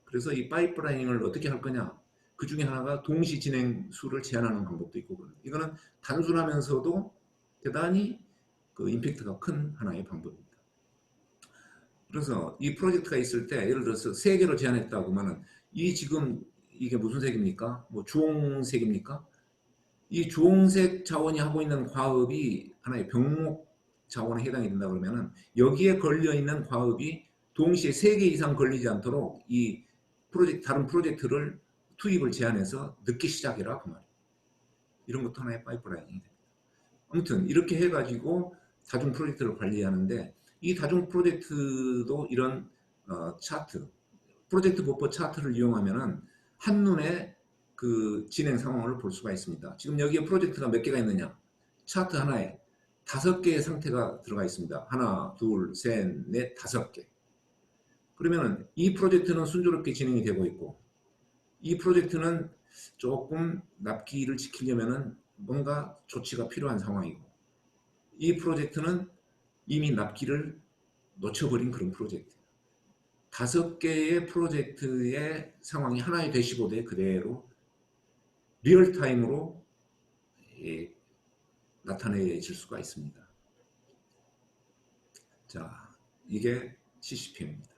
그래서 이 파이프라인을 어떻게 할 거냐? 그 중에 하나가 동시 진행 수를 제한하는 방법도 있고, 이거는 단순하면서도 대단히 그 임팩트가 큰 하나의 방법입니다. 그래서 이 프로젝트가 있을 때 예를 들어서 3개로 제한했다고 하면 이 지금 이게 무슨 색입니까? 뭐 주홍색입니까? 이 주홍색 자원이 하고 있는 과업이 하나의 병목 자원에 해당이 된다 그러면은 여기에 걸려 있는 과업이 동시에 3개 이상 걸리지 않도록 이 프로젝트 다른 프로젝트를 투입을 제한해서 늦게 시작해라 그 말이에요. 이런 것도 하나의 파이프라인이 됩니다. 아무튼 이렇게 해가지고 다중 프로젝트를 관리하는데 이 다중 프로젝트도 이런 차트, 프로젝트 버퍼 차트를 이용하면은 한눈에 그 진행 상황을 볼 수가 있습니다. 지금 여기에 프로젝트가 몇 개가 있느냐? 차트 하나에 5개의 상태가 들어가 있습니다. 하나, 둘, 셋, 넷, 5개. 그러면 이 프로젝트는 순조롭게 진행이 되고 있고 이 프로젝트는 조금 납기를 지키려면 뭔가 조치가 필요한 상황이고 이 프로젝트는 이미 납기를 놓쳐버린 그런 프로젝트. 5개의 프로젝트의 상황이 하나의 대시보드에 그대로 리얼타임으로 나타내질 수가 있습니다. 자, 이게 CCPM입니다.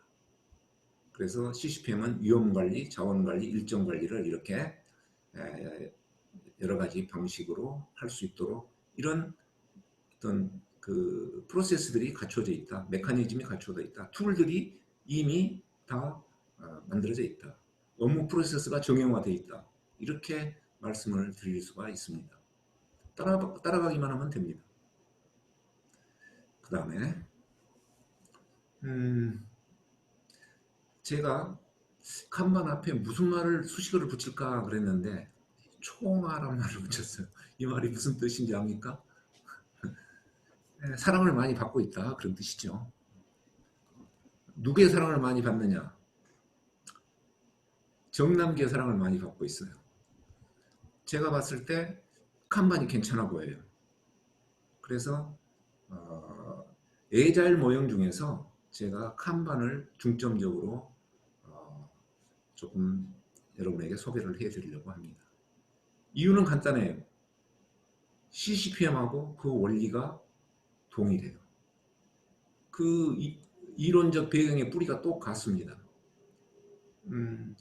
그래서 CCPM은 위험관리, 자원관리, 일정관리를 이렇게 여러 가지 방식으로 할 수 있도록 이런 어떤 그 프로세스들이 갖춰져 있다. 메커니즘이 갖춰져 있다. 툴들이 이미 다 만들어져 있다. 업무 프로세스가 정형화되어 있다. 이렇게 말씀을 드릴 수가 있습니다. 따라가기만 하면 됩니다. 그 다음에 제가 간판 앞에 무슨 말을 수식어를 붙일까 그랬는데 총아란 말을 붙였어요. 이 말이 무슨 뜻인지 압니까? 사랑을 많이 받고 있다 그런 뜻이죠. 누구의 사랑을 많이 받느냐? 정남기의 사랑을 많이 받고 있어요. 제가 봤을 때 간판이 괜찮아 보여요. 그래서 에자일 모형 중에서 제가 간판을 중점적으로 조금 여러분에게 소개를 해드리려고 합니다. 이유는 간단해요. CCPM하고 그 원리가 동일해요. 그 이론적 배경의 뿌리가 똑같습니다.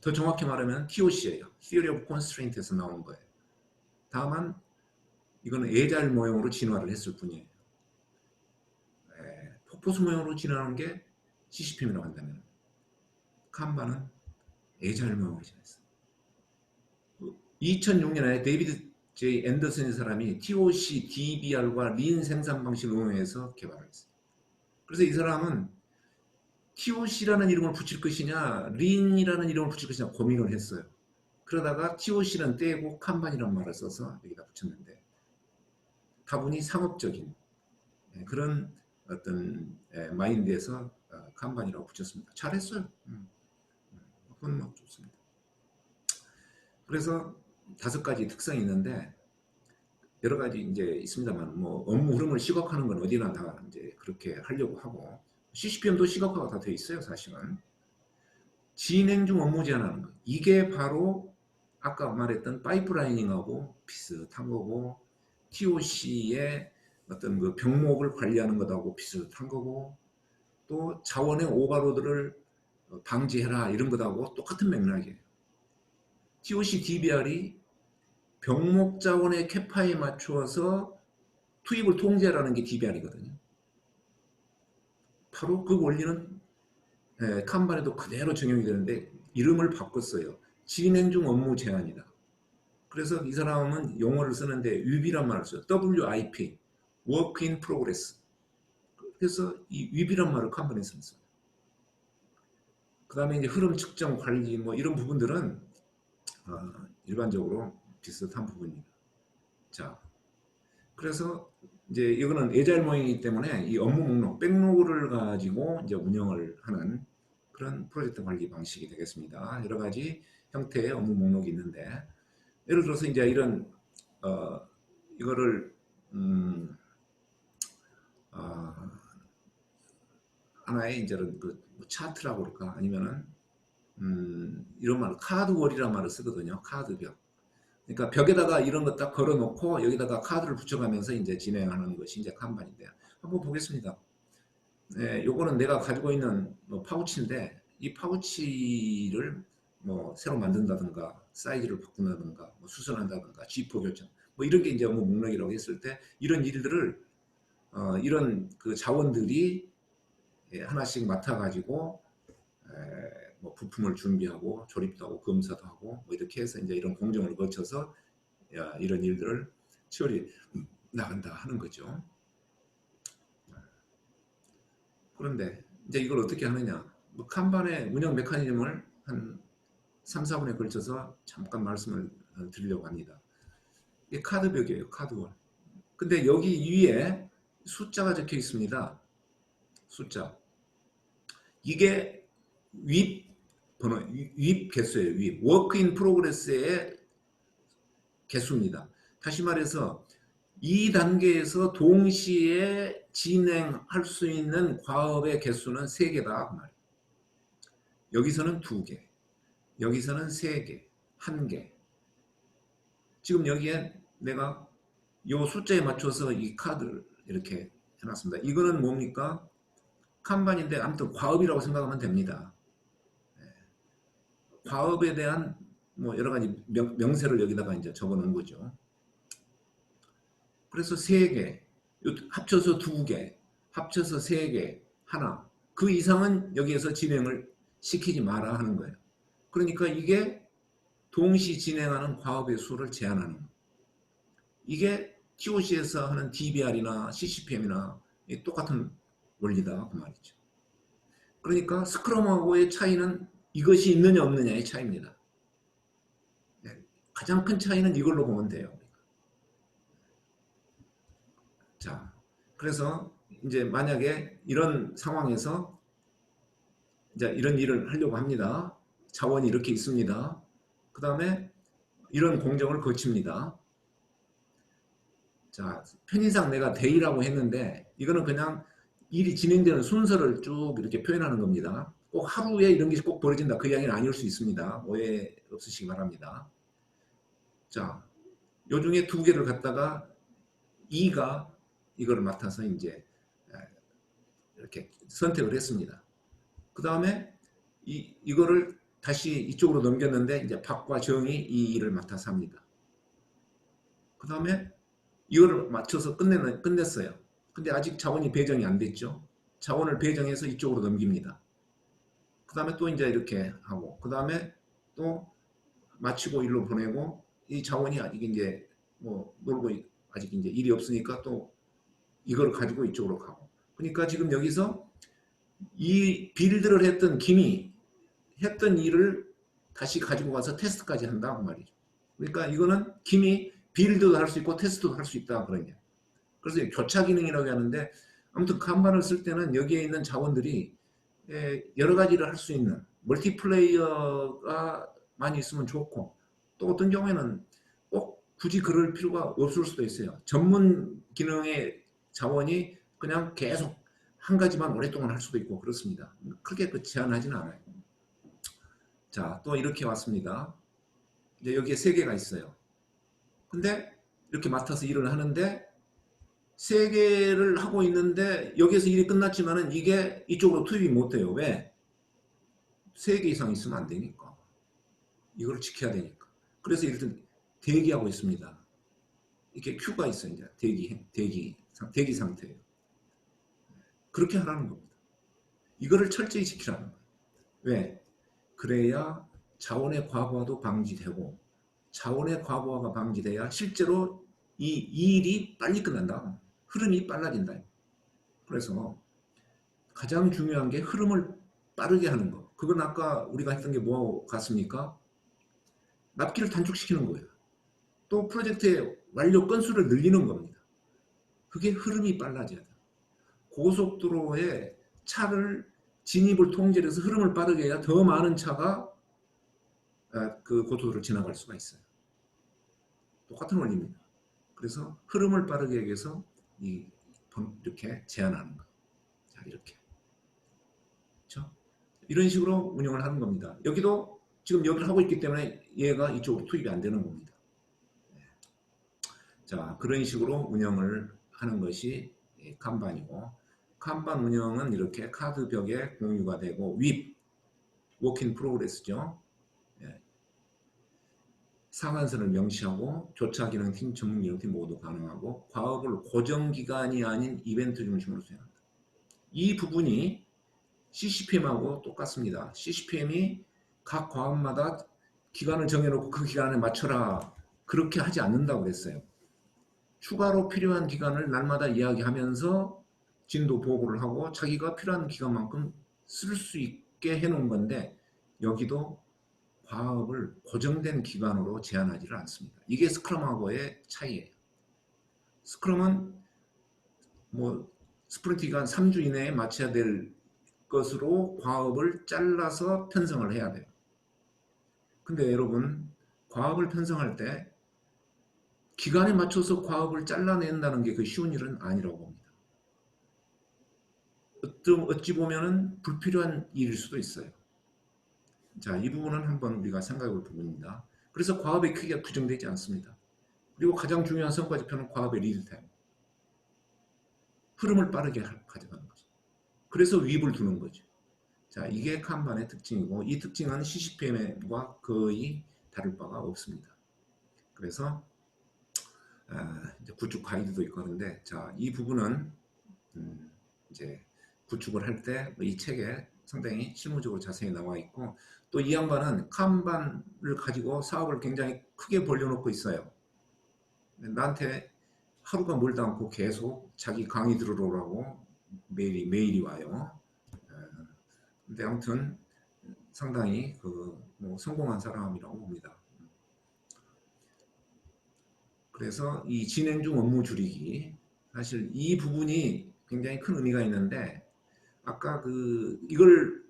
더 정확히 말하면 TOC예요. Theory of Constraint에서 나온 거예요. 다만 이거는 에자일 모형으로 진화를 했을 뿐이에요. 폭포수 모형으로 진화하는 게 CCPM이라고 한다면 간판은 에자일 모형으로 진화했어요. 2006년에 데이비드 J. 앤더슨의 사람이 TOC, DBR과 린 생산 방식을 응용해서 개발을 했어요. 그래서 이 사람은 TOC라는 이름을 붙일 것이냐 린이라는 이름을 붙일 것이냐 고민을 했어요. 그러다가 TOC는 떼고 간판이라는 말을 써서 여기다 붙였는데 다분히 상업적인 그런 어떤 마인드에서 간판이라고 붙였습니다. 잘했어요. 그건 뭐 좋습니다. 그래서 5가지 특성이 있는데 여러 가지 이제 있습니다만 뭐 업무 흐름을 시각화하는 건 어디나 다 이제 그렇게 하려고 하고 CCPM도 시각화가 다 돼 있어요. 사실은 진행 중 업무 제한하는 거 이게 바로 아까 말했던 파이프라이닝하고 비슷한 거고 TOC의 어떤 그 병목을 관리하는 것하고 비슷한 거고 또 자원의 오버로드를 방지해라 이런 것하고 똑같은 맥락이에요. TOC DBR이 병목 자원의 캐파에 맞추어서 투입을 통제하라는 게 DBR이거든요. 바로 그 원리는 간판에도 그대로 적용이 되는데 이름을 바꿨어요. 진행 중 업무 제한이다. 그래서 이 사람은 용어를 쓰는데 WIP이란 말을 써요. WIP, Work in Progress. 그래서 이 WIP이란 말을 간판에 썼어요. 그 다음에 이제 흐름 측정 관리 뭐 이런 부분들은 일반적으로 비슷한 부분입니다. 자, 그래서 이제 이거는 에자일 모형이기 때문에 이 업무 목록, 백로그를 가지고 이제 운영을 하는 그런 프로젝트 관리 방식이 되겠습니다. 여러 가지 형태의 업무 목록이 있는데, 예를 들어서 이제 이런 이거를 하나의 이제 그 차트라고 그럴까, 아니면은 이런 말, 카드월이라는 말을 쓰거든요. 카드벽. 그러니까 벽에다가 이런 거 딱 걸어놓고 여기다가 카드를 붙여가면서 이제 진행하는 것이 이제 kanban인데요. 한번 보겠습니다. 네, 요거는 내가 가지고 있는 뭐 파우치인데, 이 파우치를 뭐 새로 만든다든가 사이즈를 바꾼다든가 뭐 수선한다든가 G4 교정 뭐 이런 게 이제 업무 목록이라고 했을 때, 이런 일들을 이런 그 자원들이 하나씩 맡아가지고 뭐 부품을 준비하고 조립도 하고 검사도 하고 뭐 이렇게 해서 이제 이런 공정을 거쳐서 이런 일들을 처리 나간다 하는 거죠. 그런데 이제 이걸 어떻게 하느냐, 뭐 kanban의 운영 메커니즘을 한 3, 4분에 걸쳐서 잠깐 말씀을 드리려고 합니다. 이게 카드벽이에요. 카드월. 근데 여기 위에 숫자가 적혀 있습니다. 숫자. 이게 윗 번호, 윗 개수예요. 윗. 워크 인 프로그레스의 개수입니다. 다시 말해서 이 단계에서 동시에 진행할 수 있는 과업의 개수는 3개다 그 말이에요. 여기서는 2개, 여기서는 3개, 1개. 지금 여기에 내가 이 숫자에 맞춰서 이 카드를 이렇게 해놨습니다. 이거는 뭡니까? kanban인데 아무튼 과업이라고 생각하면 됩니다. 과업에 대한 뭐 여러 가지 명세를 여기다가 이제 적어 놓은 거죠. 그래서 3개, 합쳐서 2개, 합쳐서 3개, 하나. 그 이상은 여기에서 진행을 시키지 마라 하는 거예요. 그러니까 이게 동시 진행하는 과업의 수를 제한하는 거예요. 이게 TOC에서 하는 DBR이나 CCPM이나 똑같은 원리다 그 말이죠. 그러니까 스크럼하고의 차이는 이것이 있느냐 없느냐의 차이입니다. 가장 큰 차이는 이걸로 보면 돼요. 자, 그래서 이제 만약에 이런 상황에서 이제 이런 일을 하려고 합니다. 자원이 이렇게 있습니다. 그 다음에 이런 공정을 거칩니다. 자, 편의상 내가 데이라고 했는데 이거는 그냥 일이 진행되는 순서를 쭉 이렇게 표현하는 겁니다. 꼭 하루에 이런 게 꼭 벌어진다 그 이야기는 아닐 수 있습니다. 오해 없으시기 바랍니다. 자, 요 중에 2개를 갖다가 2가 이거를 맡아서 이제 이렇게 선택을 했습니다. 그 다음에 이거를 다시 이쪽으로 넘겼는데 이제 박과 정이 이 일을 맡아서 합니다. 그 다음에 이거를 맞춰서 끝냈어요. 근데 아직 자원이 배정이 안 됐죠. 자원을 배정해서 이쪽으로 넘깁니다. 그 다음에 또 이제 이렇게 하고, 그 다음에 또 마치고 일로 보내고, 이 자원이 아직 이제 뭐 놀고 아직 이제 일이 없으니까 또 이걸 가지고 이쪽으로 가고. 그러니까 지금 여기서 이 빌드를 했던 김이 했던 일을 다시 가지고 가서 테스트까지 한다 그 말이죠. 그러니까 이거는 김이 빌드도 할 수 있고 테스트도 할 수 있다 그런 게. 그래서 교차 기능이라고 하는데, 아무튼 kanban을 쓸 때는 여기에 있는 자원들이 여러 가지를 할 수 있는 멀티플레이어가 많이 있으면 좋고, 또 어떤 경우에는 꼭 굳이 그럴 필요가 없을 수도 있어요. 전문 기능의 자원이 그냥 계속 한 가지만 오랫동안 할 수도 있고 그렇습니다. 크게 제한하지는 않아요. 자, 또 이렇게 왔습니다. 이제 여기에 3개가 있어요. 근데 이렇게 맡아서 일을 하는데 3개를 하고 있는데 여기서 일이 끝났지만은 이게 이쪽으로 투입이 못 돼요. 왜? 3개 이상 있으면 안 되니까. 이걸 지켜야 되니까. 그래서 일단 대기하고 있습니다. 이렇게 큐가 있어요. 이제 대기 상태예요. 그렇게 하라는 겁니다. 이거를 철저히 지키라는 거예요. 왜? 그래야 자원의 과부하도 방지되고, 자원의 과부하가 방지돼야 실제로 이 일이 빨리 끝난다. 흐름이 빨라진다. 그래서 가장 중요한 게 흐름을 빠르게 하는 거. 그건 아까 우리가 했던 게 뭐 같습니까? 납기를 단축시키는 거예요. 또 프로젝트의 완료 건수를 늘리는 겁니다. 그게 흐름이 빨라져야 돼요. 고속도로에 차를 진입을 통제해서 흐름을 빠르게 해야 더 많은 차가 그 고속도로를 지나갈 수가 있어요. 똑같은 원리입니다. 그래서 흐름을 빠르게 하기 위해서 이렇게 제한하는 거. 자, 이렇게. 그렇죠? 이런 식으로 운영을 하는 겁니다. 여기도 지금 여기를 하고 있기 때문에 얘가 이쪽으로 투입이 안 되는 겁니다. 자, 그런 식으로 운영을 하는 것이 간반이고, 간반 운영은 이렇게 카드 벽에 공유가 되고, 윗, 워킹 프로그레스죠. 상한선을 명시하고 조차 기능 팀, 전문 기능 팀 모두 가능하고 과업을 고정 기간이 아닌 이벤트 중심으로 수행한다. 이 부분이 CCPM하고 똑같습니다. CCPM이 각 과업마다 기간을 정해놓고 그 기간에 맞춰라 그렇게 하지 않는다고 그랬어요. 추가로 필요한 기간을 날마다 이야기하면서 진도 보고를 하고 자기가 필요한 기간만큼 쓸 수 있게 해놓은 건데 여기도 과업을 고정된 기간으로 제한하지를 않습니다. 이게 스크럼하고의 차이예요. 스크럼은 뭐 스프린트 기간 3주 이내에 마쳐야 될 것으로 과업을 잘라서 편성을 해야 돼요. 근데 여러분 과업을 편성할 때 기간에 맞춰서 과업을 잘라낸다는 게 그 쉬운 일은 아니라고 봅니다. 어찌 보면은 불필요한 일일 수도 있어요. 자, 이 부분은 한번 우리가 생각해 볼 부분입니다. 그래서 과업의 크기가 규정되지 않습니다. 그리고 가장 중요한 성과지표는 과업의 리드타임. 흐름을 빠르게 가져가는 거죠. 그래서 윗을 두는 거죠. 자, 이게 kanban의 특징이고 이 특징은 CCPM과 거의 다를 바가 없습니다. 그래서 이제 구축 가이드도 있고 하는데 자, 이 부분은 이제 구축을 할 때 이 책에 상당히 실무적으로 자세히 나와 있고 또 이 양반은 kanban을 가지고 사업을 굉장히 크게 벌려놓고 있어요. 나한테 하루가 멀다 않고 계속 자기 강의 들으라고 메일이 와요. 근데 아무튼 상당히 뭐 성공한 사람이라고 봅니다. 그래서 이 진행 중 업무 줄이기 사실 이 부분이 굉장히 큰 의미가 있는데 아까 이걸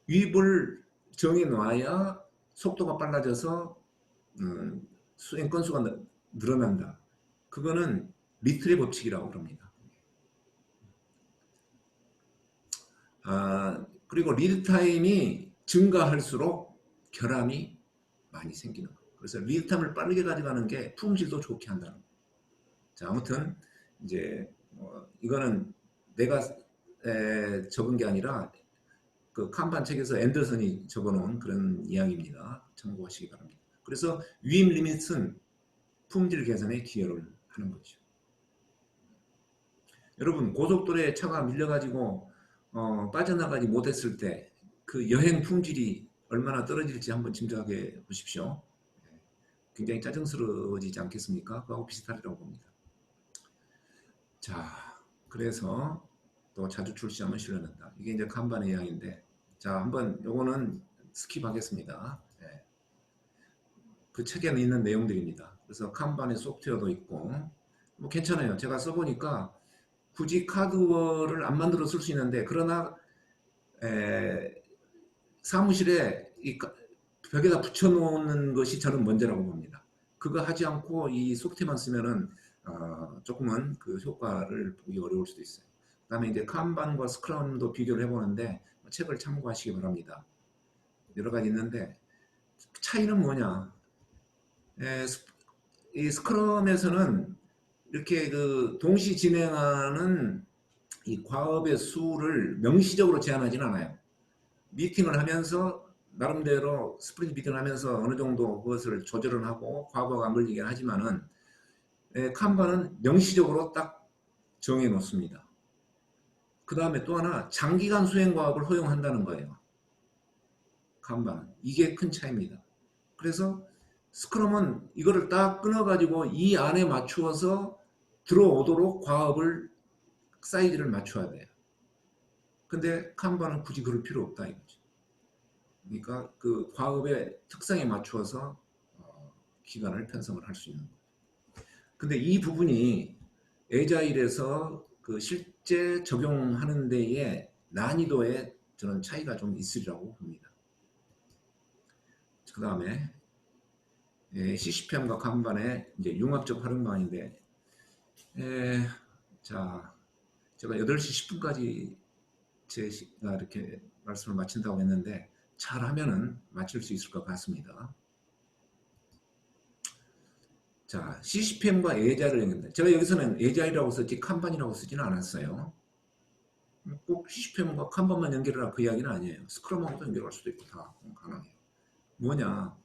윗을 정해 놔야 속도가 빨라져서 수행 건수가 늘어난다. 그거는 리틀의 법칙이라고 그럽니다. 그리고 리드 타임이 증가할수록 결함이 많이 생기는 거예요. 그래서 리드 타임을 빠르게 가져가는 게 품질도 좋게 한다는 거예요. 자, 아무튼 이제 이거는 내가 적은 게 아니라 그 kanban 책에서 앤더슨이 적어놓은 그런 이야기입니다. 참고하시기 바랍니다. 그래서 위임 리밋은 품질 개선에 기여를 하는 거죠. 여러분 고속도로에 차가 밀려가지고 빠져나가지 못했을 때 그 여행 품질이 얼마나 떨어질지 한번 짐작해 보십시오. 굉장히 짜증스러워지지 않겠습니까? 그하고 비슷하리라고 봅니다. 자, 그래서 또 자주 출시하면 실현한다. 이게 이제 kanban의 이야기인데 자, 한번 요거는 스킵하겠습니다. 네. 그 책에는 있는 내용들입니다. 그래서 kanban의 소프트웨어도 있고 뭐 괜찮아요. 제가 써보니까 굳이 카드워를 안 만들어 쓸 수 있는데 그러나 사무실에 벽에다 붙여놓는 것이 저는 문제라고 봅니다. 그거 하지 않고 이 소프트만 쓰면은 조금은 그 효과를 보기 어려울 수도 있어요. 그 다음에 이제 kanban과 스크럼도 비교를 해보는데 책을 참고하시기 바랍니다. 여러 가지 있는데 차이는 뭐냐? 이 스크럼에서는 이렇게 동시 진행하는 이 과업의 수를 명시적으로 제한하지는 않아요. 미팅을 하면서 나름대로 스프린트 미팅을 하면서 어느 정도 그것을 조절을 하고 과거가 안 걸리긴 하지만은 kanban은 명시적으로 딱 정해 놓습니다. 그 다음에 또 하나 장기간 수행 과업을 허용한다는 거예요. kanban은 이게 큰 차이입니다. 그래서 스크럼은 이거를 딱 끊어가지고 이 안에 맞추어서 들어오도록 과업을 사이즈를 맞춰야 돼요. 근데 kanban은 굳이 그럴 필요 없다 이거죠. 그러니까 그 과업의 특성에 맞추어서 기간을 편성을 할 수 있는 거예요. 근데 이 부분이 에자일에서 그 실제 적용하는 데에 난이도에 저는 차이가 좀 있으리라고 봅니다. 그 다음에 CCPM과 간반의 이제 융합적 활용 방안인데, 자, 제가 8시 10분까지 제가 이렇게 말씀을 마친다고 했는데 잘하면은 마칠 수 있을 것 같습니다. 자, CCPM과 에자일을 연결한다. 제가 여기서는 에자일이라고 썼지 칸반이라고 쓰지는 않았어요. 꼭 CCPM과 칸반만 연결하라 그 이야기는 아니에요. 스크럼하고도 연결할 수도 있고 다 가능해요. 뭐냐?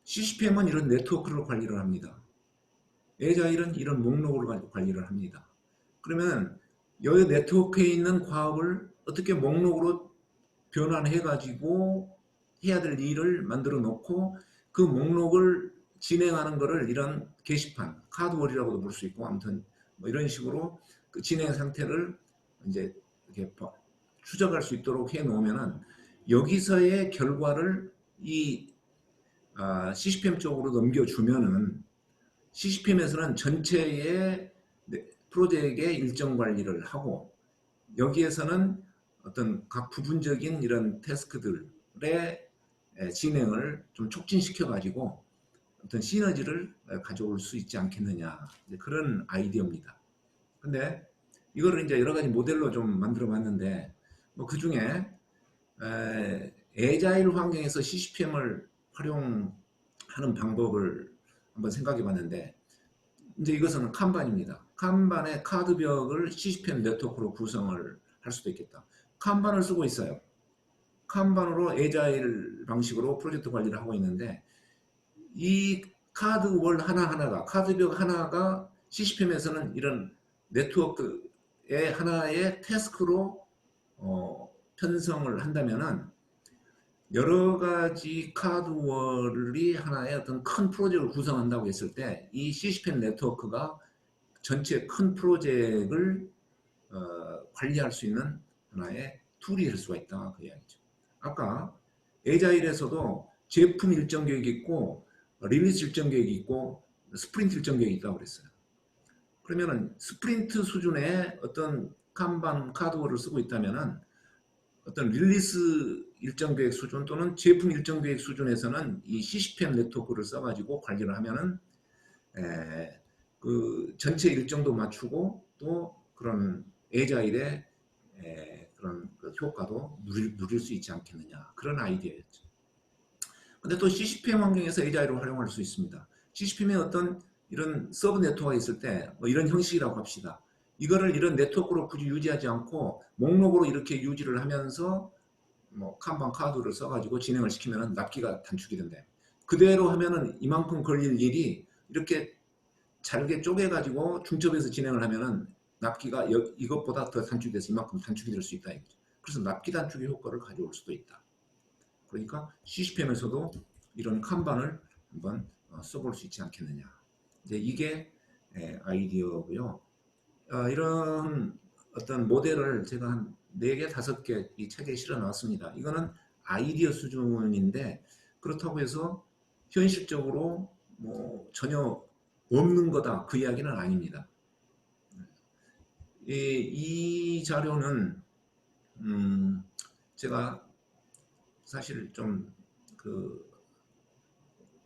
CCPM은 이런 네트워크를 관리를 합니다. 에자일은 이런 목록을 관리를 합니다. 그러면 여기 네트워크에 있는 과업을 어떻게 목록으로 변환해 가지고 해야 될 일을 만들어 놓고 그 목록을 진행하는 거를 이런 게시판, 카드월이라고도 볼 수 있고 아무튼 뭐 이런 식으로 그 진행 상태를 이제 이렇게 추적할 수 있도록 해 놓으면은 여기서의 결과를 이 CCPM 쪽으로 넘겨주면은 CCPM에서는 전체의 프로젝트의 일정 관리를 하고 여기에서는 어떤 각 부분적인 이런 태스크들의 진행을 좀 촉진시켜 가지고 어떤 시너지를 가져올 수 있지 않겠느냐 그런 아이디어입니다. 근데 이거를 이제 여러 가지 모델로 좀 만들어 봤는데 뭐 그 중에 에자일 환경에서 CCPM을 활용하는 방법을 한번 생각해 봤는데 이제 이것은 칸반입니다. 칸반의 카드벽을 CCPM 네트워크로 구성을 할 수도 있겠다. 칸반을 쓰고 있어요. 칸반으로 에자일 방식으로 프로젝트 관리를 하고 있는데 이 카드월 하나하나가 카드벽 하나가 CCPM에서는 이런 네트워크의 하나의 태스크로 편성을 한다면은 여러 가지 카드월이 하나의 어떤 큰 프로젝트를 구성한다고 했을 때 이 CCPM 네트워크가 전체 큰 프로젝트를 관리할 수 있는 하나의 툴이 될 수가 있다 그 이야기죠. 아까 에자일에서도 제품 일정 계획이 있고 릴리스 일정 계획이 있고 스프린트 일정 계획이 있다고 그랬어요. 그러면은 스프린트 수준의 어떤 칸반 카드월을 쓰고 있다면은 어떤 릴리스 일정 계획 수준 또는 제품 일정 계획 수준에서는 이 CCPM 네트워크를 써가지고 관리를 하면은 그 전체 일정도 맞추고 또 그런 에자일의 그런 그 효과도 누릴 수 있지 않겠느냐 그런 아이디어였죠. 근데 또 CCPM 환경에서 에자일을 활용할 수 있습니다. CCPM에 어떤 이런 서브 네트워크가 있을 때 뭐 이런 형식이라고 합시다. 이거를 이런 네트워크로 굳이 유지하지 않고 목록으로 이렇게 유지를 하면서 뭐 칸반 카드를 써가지고 진행을 시키면은 납기가 단축이 된대. 그대로 하면은 이만큼 걸릴 일이 이렇게 잘게 쪼개가지고 중첩해서 진행을 하면은 납기가 이것보다 더 단축돼서 이만큼 단축이 될 수 있다. 그래서 납기 단축의 효과를 가져올 수도 있다. 그러니까 CCPM에서도 이런 칸반을 한번 써볼 수 있지 않겠느냐. 이제 이게 아이디어고요. 이런 어떤 모델을 제가 한 4개, 5개 이 책에 실어 놨습니다. 이거는 아이디어 수준인데 그렇다고 해서 현실적으로 뭐 전혀 없는 거다 그 이야기는 아닙니다. 이 자료는 제가 사실 좀 그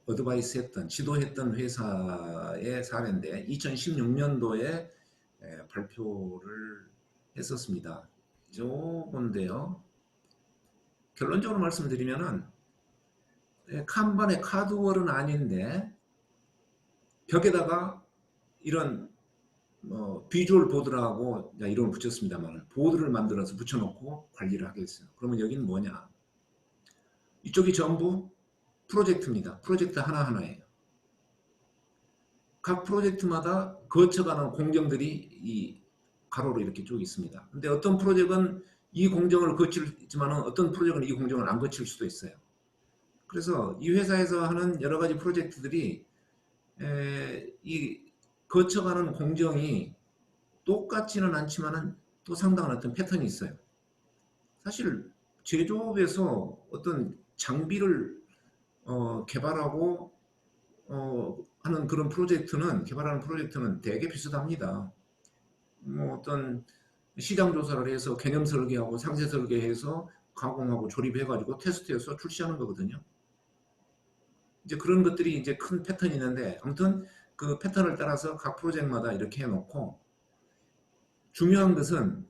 어드바이스 했던 지도했던 회사의 사례인데 2016년도에 발표를 했었습니다. 요건데요. 결론적으로 말씀드리면은 칸반의 카드월은 아닌데 벽에다가 이런 비주얼 보드라고 이름을 붙였습니다만 보드를 만들어서 붙여놓고 관리를 하겠어요. 그러면 여기는 뭐냐? 이쪽이 전부 프로젝트입니다. 프로젝트 하나하나예요. 각 프로젝트마다 거쳐가는 공정들이 이 가로로 이렇게 쭉 있습니다. 근데 어떤 프로젝트는 이 공정을 거치지만 어떤 프로젝트는 이 공정을 안 거칠 수도 있어요. 그래서 이 회사에서 하는 여러 가지 프로젝트들이 이 거쳐가는 공정이 똑같지는 않지만 또 상당한 어떤 패턴이 있어요. 사실 제조업에서 어떤 장비를 개발하고 하는 그런 프로젝트는, 개발하는 프로젝트는 되게 비슷합니다. 뭐 어떤 시장 조사를 해서 개념 설계하고 상세 설계해서 가공하고 조립해가지고 테스트해서 출시하는 거거든요. 이제 그런 것들이 이제 큰 패턴이 있는데, 아무튼 그 패턴을 따라서 각 프로젝트마다 이렇게 해놓고, 중요한 것은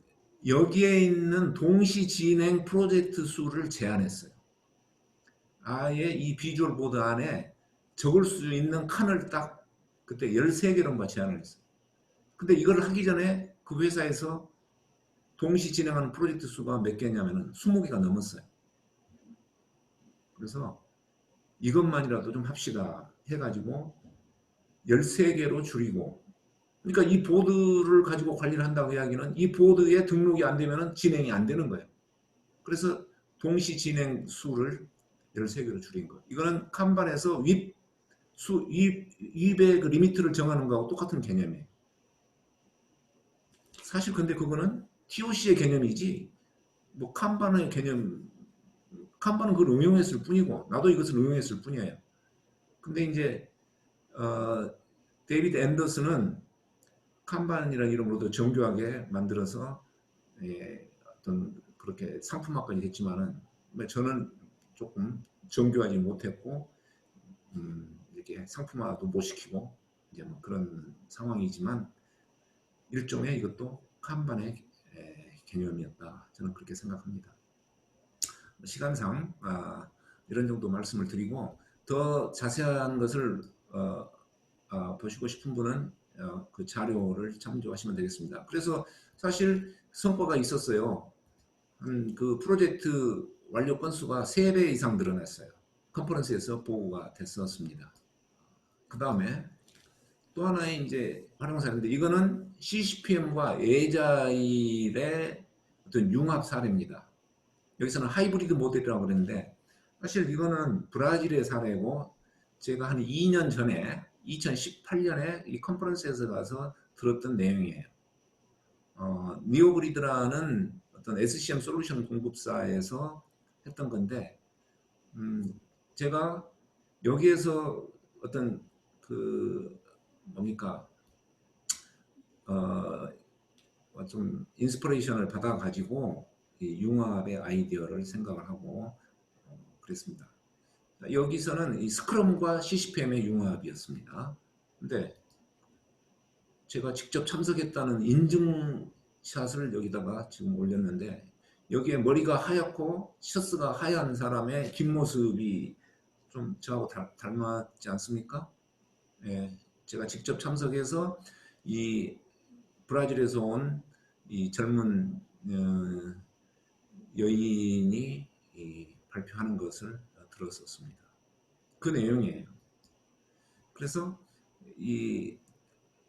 여기에 있는 동시 진행 프로젝트 수를 제한했어요. 아예 이 비주얼 보드 안에 적을 수 있는 칸을 딱 그때 13개론가 제한을 했어요. 근데 이걸 하기 전에 그 회사에서 동시 진행하는 프로젝트 수가 몇 개냐면은 20개가 넘었어요. 그래서 이것만이라도 좀 합시다 해가지고 13개로 줄이고, 그러니까 이 보드를 가지고 관리를 한다고 이야기는 이 보드에 등록이 안 되면 진행이 안 되는 거예요. 그래서 동시 진행 수를 13개로 줄인 거예요. 이거는 칸반에서 윗의 그 리미트를 정하는 거하고 똑같은 개념이에요. 사실 근데 그거는 TOC의 개념이지, 뭐 칸반의 개념, 칸반은 그걸 응용했을 뿐이고 나도 이것을 응용했을 뿐이에요. 근데 이제 데이비드 앤더슨은 칸반이라는 이름으로도 정교하게 만들어서, 예, 어떤 그렇게 상품화까지 됐지만은 저는 조금 정교하지 못했고, 이렇게 상품화도 못 시키고 이제 뭐 그런 상황이지만 일종의 이것도 칸반의 개념이었다, 저는 그렇게 생각합니다. 시간상 이런 정도 말씀을 드리고, 더 자세한 것을 보시고 싶은 분은 그 자료를 참조하시면 되겠습니다. 그래서 사실 성과가 있었어요. 그 프로젝트 완료 건수가 3배 이상 늘어났어요. 컨퍼런스에서 보고가 됐었습니다. 그 다음에 또 하나의 이제 활용 사례인데, 이거는 CCPM과 에자일의 어떤 융합 사례입니다. 여기서는 하이브리드 모델이라고 그랬는데, 사실 이거는 브라질의 사례고, 제가 한 2년 전에 2018년에 이 컨퍼런스에서 가서 들었던 내용이에요. 니오브리드라는 어떤 SCM 솔루션 공급사에서 했던 건데, 제가 여기에서 어떤 그 뭡니까 좀 인스피레이션을 받아 가지고 이 융합의 아이디어를 생각을 하고 그랬습니다. 여기서는 이 스크럼과 CCPM의 융합이었습니다. 근데 제가 직접 참석했다는 인증샷을 여기다가 지금 올렸는데, 여기에 머리가 하얗고 셔츠가 하얀 사람의 뒷모습이 좀 저하고 닮았지 않습니까? 예, 제가 직접 참석해서 이 브라질에서 온 이 젊은 여인이 발표하는 것을 들었었습니다. 그 내용이에요. 그래서 이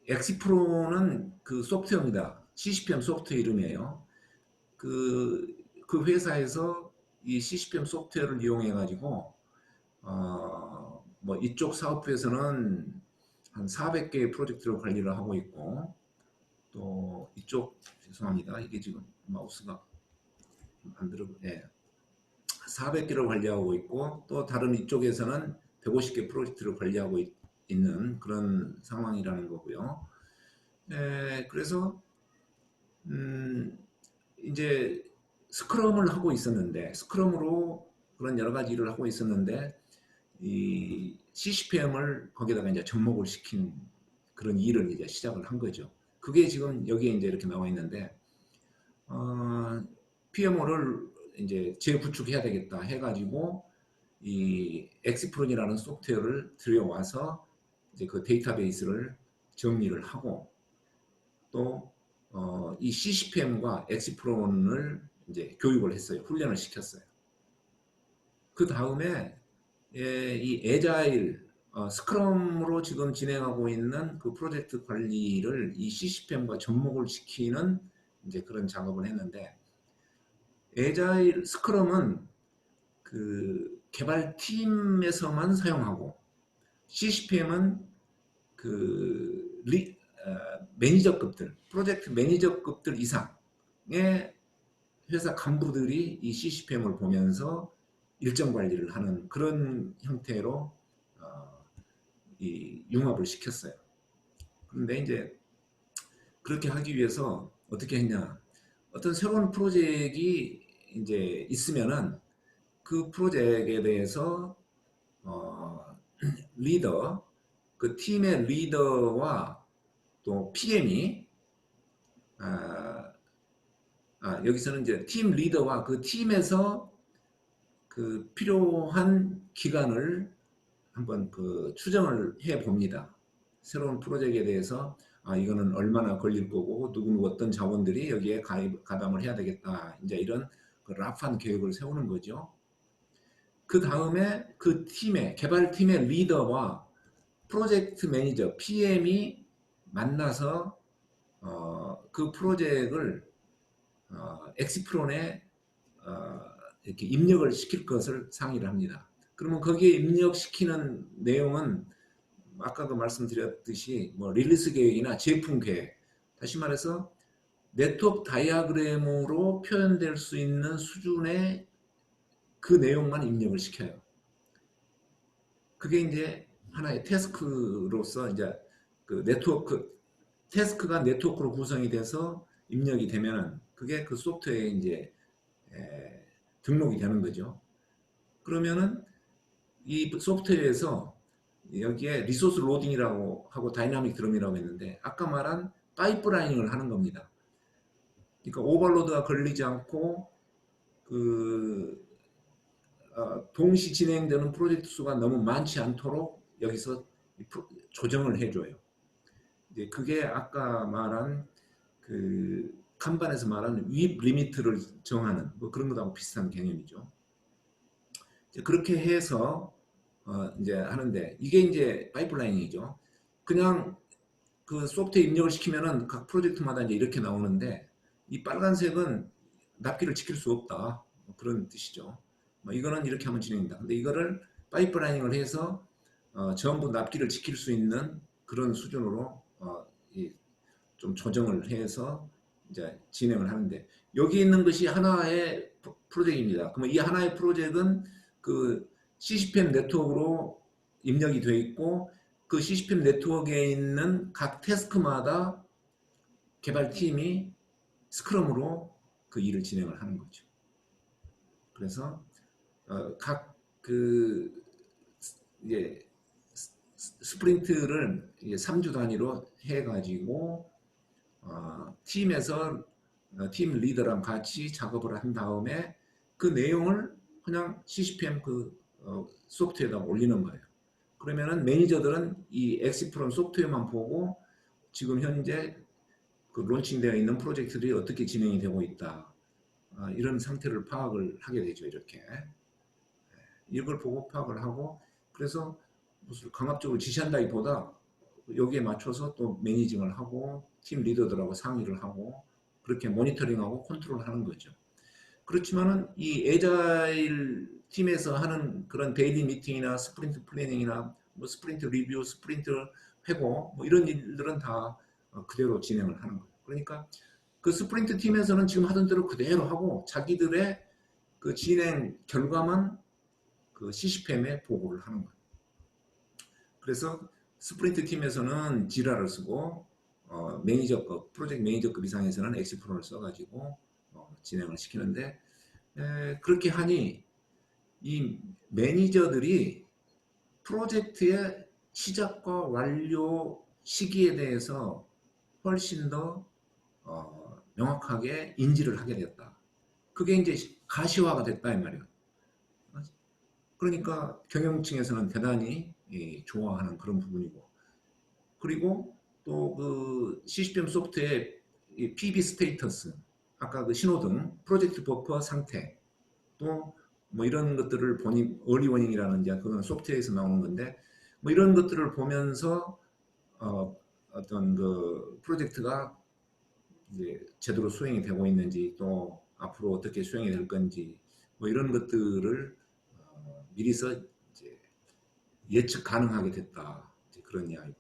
엑시프로는 그 소프트웨어입니다. CCPM 소프트웨어 이름이에요. 그 회사에서 이 CCPM 소프트웨어를 이용해 가지고 뭐 이쪽 사업부에서는 한 400개의 프로젝트를 관리를 하고 있고, 또 이쪽, 죄송합니다, 이게 지금 마우스가 안 들어, 예, 400개를 관리하고 있고, 또 다른 이쪽에서는 150개 프로젝트를 관리하고 있는 그런 상황이라는 거고요. 그래서 이제 스크럼을 하고 있었는데, 스크럼으로 그런 여러 가지 일을 하고 있었는데, 이 CCPM을 거기다가 이제 접목을 시킨 그런 일을 이제 시작을 한 거죠. 그게 지금 여기에 이제 이렇게 나와 있는데, PMO를 이제 재구축해야 되겠다 해가지고 이 엑스프론이라는 소프트웨어를 들여와서 이제 그 데이터베이스를 정리를 하고, 또 이 CCPM과 엑스프론을 이제 교육을 했어요. 훈련을 시켰어요. 그 다음에 이 에자일 스크럼으로 지금 진행하고 있는 그 프로젝트 관리를 이 CCPM과 접목을 시키는 이제 그런 작업을 했는데, 에자일 스크럼은 그 개발팀에서만 사용하고, CCPM은 그 매니저급들, 프로젝트 매니저급들 이상의 회사 간부들이 이 CCPM을 보면서 일정 관리를 하는 그런 형태로 이 융합을 시켰어요. 그런데 이제 그렇게 하기 위해서 어떻게 했냐? 어떤 새로운 프로젝트이 이제 있으면은 그 프로젝트에 대해서 리더, 그 팀의 리더와 또 PM이 여기서는 이제 팀 리더와 그 팀에서 그 필요한 기간을 한번 그 추정을 해 봅니다. 새로운 프로젝트에 대해서 이거는 얼마나 걸릴 거고 누구누구 어떤 자원들이 여기에 가담을 해야 되겠다. 이제 이런 그 랍한 계획을 세우는 거죠. 그 다음에 그 팀의 개발팀의 리더와 프로젝트 매니저 PM이 만나서 그 프로젝트를 엑시프론에 이렇게 입력을 시킬 것을 상의를 합니다. 그러면 거기에 입력시키는 내용은 아까도 말씀드렸듯이 뭐 릴리스 계획이나 제품 계획, 다시 말해서 네트워크 다이어그램으로 표현될 수 있는 수준의 그 내용만 입력을 시켜요. 그게 이제 하나의 태스크로서 이제 그 네트워크 태스크가 네트워크로 구성이 돼서 입력이 되면 그게 그 소프트웨어에 이제 등록이 되는 거죠. 그러면은 이 소프트웨어에서 여기에 리소스 로딩이라고 하고 다이나믹 드럼이라고 했는데 아까 말한 파이프라이닝을 하는 겁니다. 그러니까 오버로드가 걸리지 않고 그 동시 진행되는 프로젝트 수가 너무 많지 않도록 여기서 조정을 해줘요. 이제 그게 아까 말한 그 간반에서 말하는 윗 리미트를 정하는 뭐 그런 것하고 비슷한 개념이죠. 이제 그렇게 해서 이제 하는데 이게 이제 파이프라인이죠. 그냥 그 소프트웨어 입력을 시키면은 각 프로젝트마다 이제 이렇게 나오는데 이 빨간색은 납기를 지킬 수 없다. 뭐 그런 뜻이죠. 뭐 이거는 이렇게 하면 진행된다. 근데 이거를 파이프라이닝을 해서 전부 납기를 지킬 수 있는 그런 수준으로 좀 조정을 해서 이제 진행을 하는데 여기 있는 것이 하나의 프로젝트입니다. 그러면 이 하나의 프로젝트는 그 CCPM 네트워크로 입력이 되어 있고 그 CCPM 네트워크에 있는 각 태스크마다 개발팀이 스크럼으로 그 일을 진행을 하는 거죠. 그래서 각 그 이제 스프린트를 3주 단위로 해가지고 팀에서 팀 리더랑 같이 작업을 한 다음에 그 내용을 그냥 CCPM 그 소프트웨어에다 올리는 거예요. 그러면은 매니저들은 이 엑시프론 소프트웨어만 보고 지금 현재 그 론칭되어 있는 프로젝트들이 어떻게 진행이 되고 있다. 이런 상태를 파악을 하게 되죠. 이렇게. 이걸 보고 파악을 하고 그래서 무슨 강압적으로 지시한다기보다 여기에 맞춰서 또 매니징을 하고 팀 리더들하고 상의를 하고 그렇게 모니터링하고 컨트롤하는 거죠. 그렇지만은 이 에자일 팀에서 하는 그런 데일리 미팅이나 스프린트 플래닝이나 뭐 스프린트 리뷰, 스프린트 회고 뭐 이런 일들은 다 그대로 진행을 하는 거예요. 그러니까 그 스프린트 팀에서는 지금 하던 대로 그대로 하고 자기들의 그 진행 결과만 그 CCPM에 보고를 하는 거예요. 그래서 스프린트 팀에서는 지라를 쓰고 매니저급, 프로젝트 매니저급 이상에서는 엑시프론을 써가지고 진행을 시키는데 그렇게 하니 이 매니저들이 프로젝트의 시작과 완료 시기에 대해서 훨씬 더 명확하게 인지를 하게 됐다. 그게 이제 가시화가 됐다 이 말이에요. 그러니까 경영층에서는 대단히 좋아하는 그런 부분이고 그리고 또 그 CCPM 소프트의 PB 스테이터스 아까 그 신호등 프로젝트 버퍼 상태 또 뭐 이런 것들을 보니 얼리 워닝이라는 이제 그건 소프트웨어에서 나오는 건데 뭐 이런 것들을 보면서 어떤 그 프로젝트가 이제 제대로 수행이 되고 있는지 또 앞으로 어떻게 수행이 될 건지 뭐 이런 것들을 미리서 이제 예측 가능하게 됐다. 이제 그런 이야기고.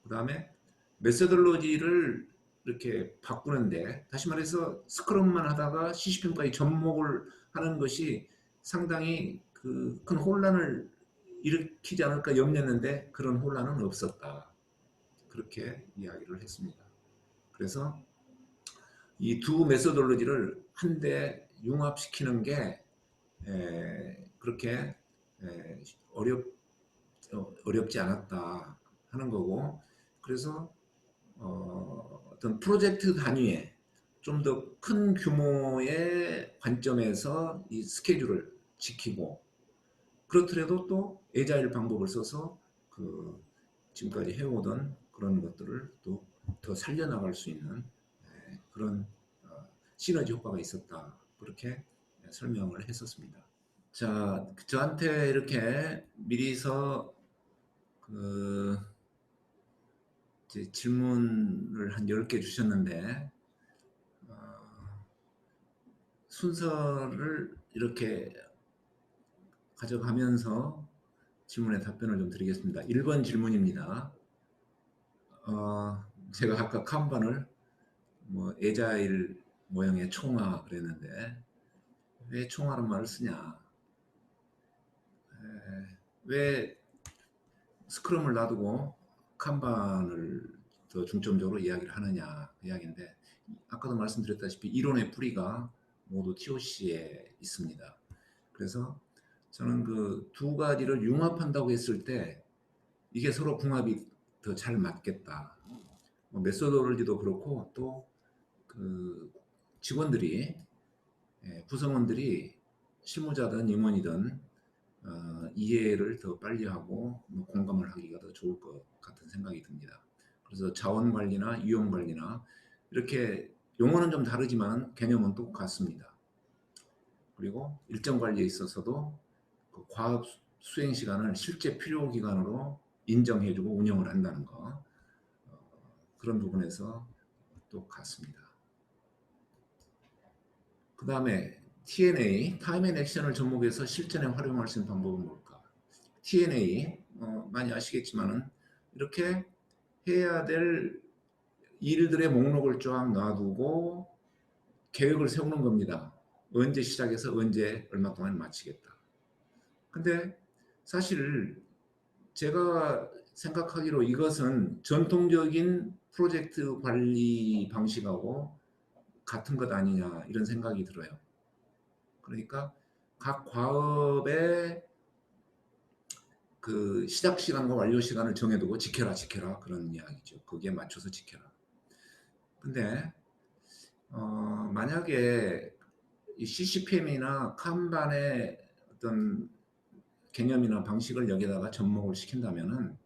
그 다음에 메소돌로지를 이렇게 바꾸는데 다시 말해서 스크럼만 하다가 CCPM까지 접목을 하는 것이 상당히 그 큰 혼란을 일으키지 않을까 염려했는데 그런 혼란은 없었다. 그렇게 이야기를 했습니다. 그래서 이 두 메소돌로지를 한데 융합시키는 게 그렇게 어렵지 않았다 하는 거고, 그래서 어떤 프로젝트 단위의 좀 더 큰 규모의 관점에서 이 스케줄을 지키고, 그렇더라도 또 에자일 방법을 써서 그 지금까지 해오던 그런 것들을 또 더 살려나갈 수 있는 그런 시너지 효과가 있었다. 그렇게 설명을 했었습니다. 자, 저한테 이렇게 미리서 그 질문을 한 10개 주셨는데 순서를 이렇게 가져가면서 질문에 답변을 좀 드리겠습니다. 1번 질문입니다. 제가 아까 칸반을 뭐 에자일 모형의 총화 그랬는데 왜 총화란 말을 쓰냐? 왜 스크럼을 놔두고 칸반을 더 중점적으로 이야기를 하느냐 그 이야기인데, 아까도 말씀드렸다시피 이론의 뿌리가 모두 TOC에 있습니다. 그래서 저는 그 두 가지를 융합한다고 했을 때 이게 서로 궁합이 더 잘 맞겠다. 메소도로지도 그렇고 또 그 직원들이 구성원들이 실무자든 임원이든 이해를 더 빨리 하고 공감을 하기가 더 좋을 것 같은 생각이 듭니다. 그래서 자원관리나 유용관리나 이렇게 용어는 좀 다르지만 개념은 똑같습니다. 그리고 일정 관리에 있어서도 그 과업 수행 시간을 실제 필요 기간으로 인정해주고 운영을 한다는 거, 그런 부분에서 똑같습니다. 그 다음에 TNA, 타임 앤 액션을 접목해서 실전에 활용할 수 있는 방법은 뭘까? TNA, 많이 아시겠지만은 이렇게 해야 될 일들의 목록을 쫙 놔두고 계획을 세우는 겁니다. 언제 시작해서 언제 얼마 동안 마치겠다. 근데 사실 제가 생각하기로 이것은 전통적인 프로젝트 관리 방식하고 같은 것 아니냐 이런 생각이 들어요. 그러니까 각 과업의 그 시작 시간과 완료 시간을 정해두고 지켜라 그런 이야기죠. 거기에 맞춰서 지켜라. 근데 만약에 이 CCPM이나 칸반의 어떤 개념이나 방식을 여기다가 접목을 시킨다면은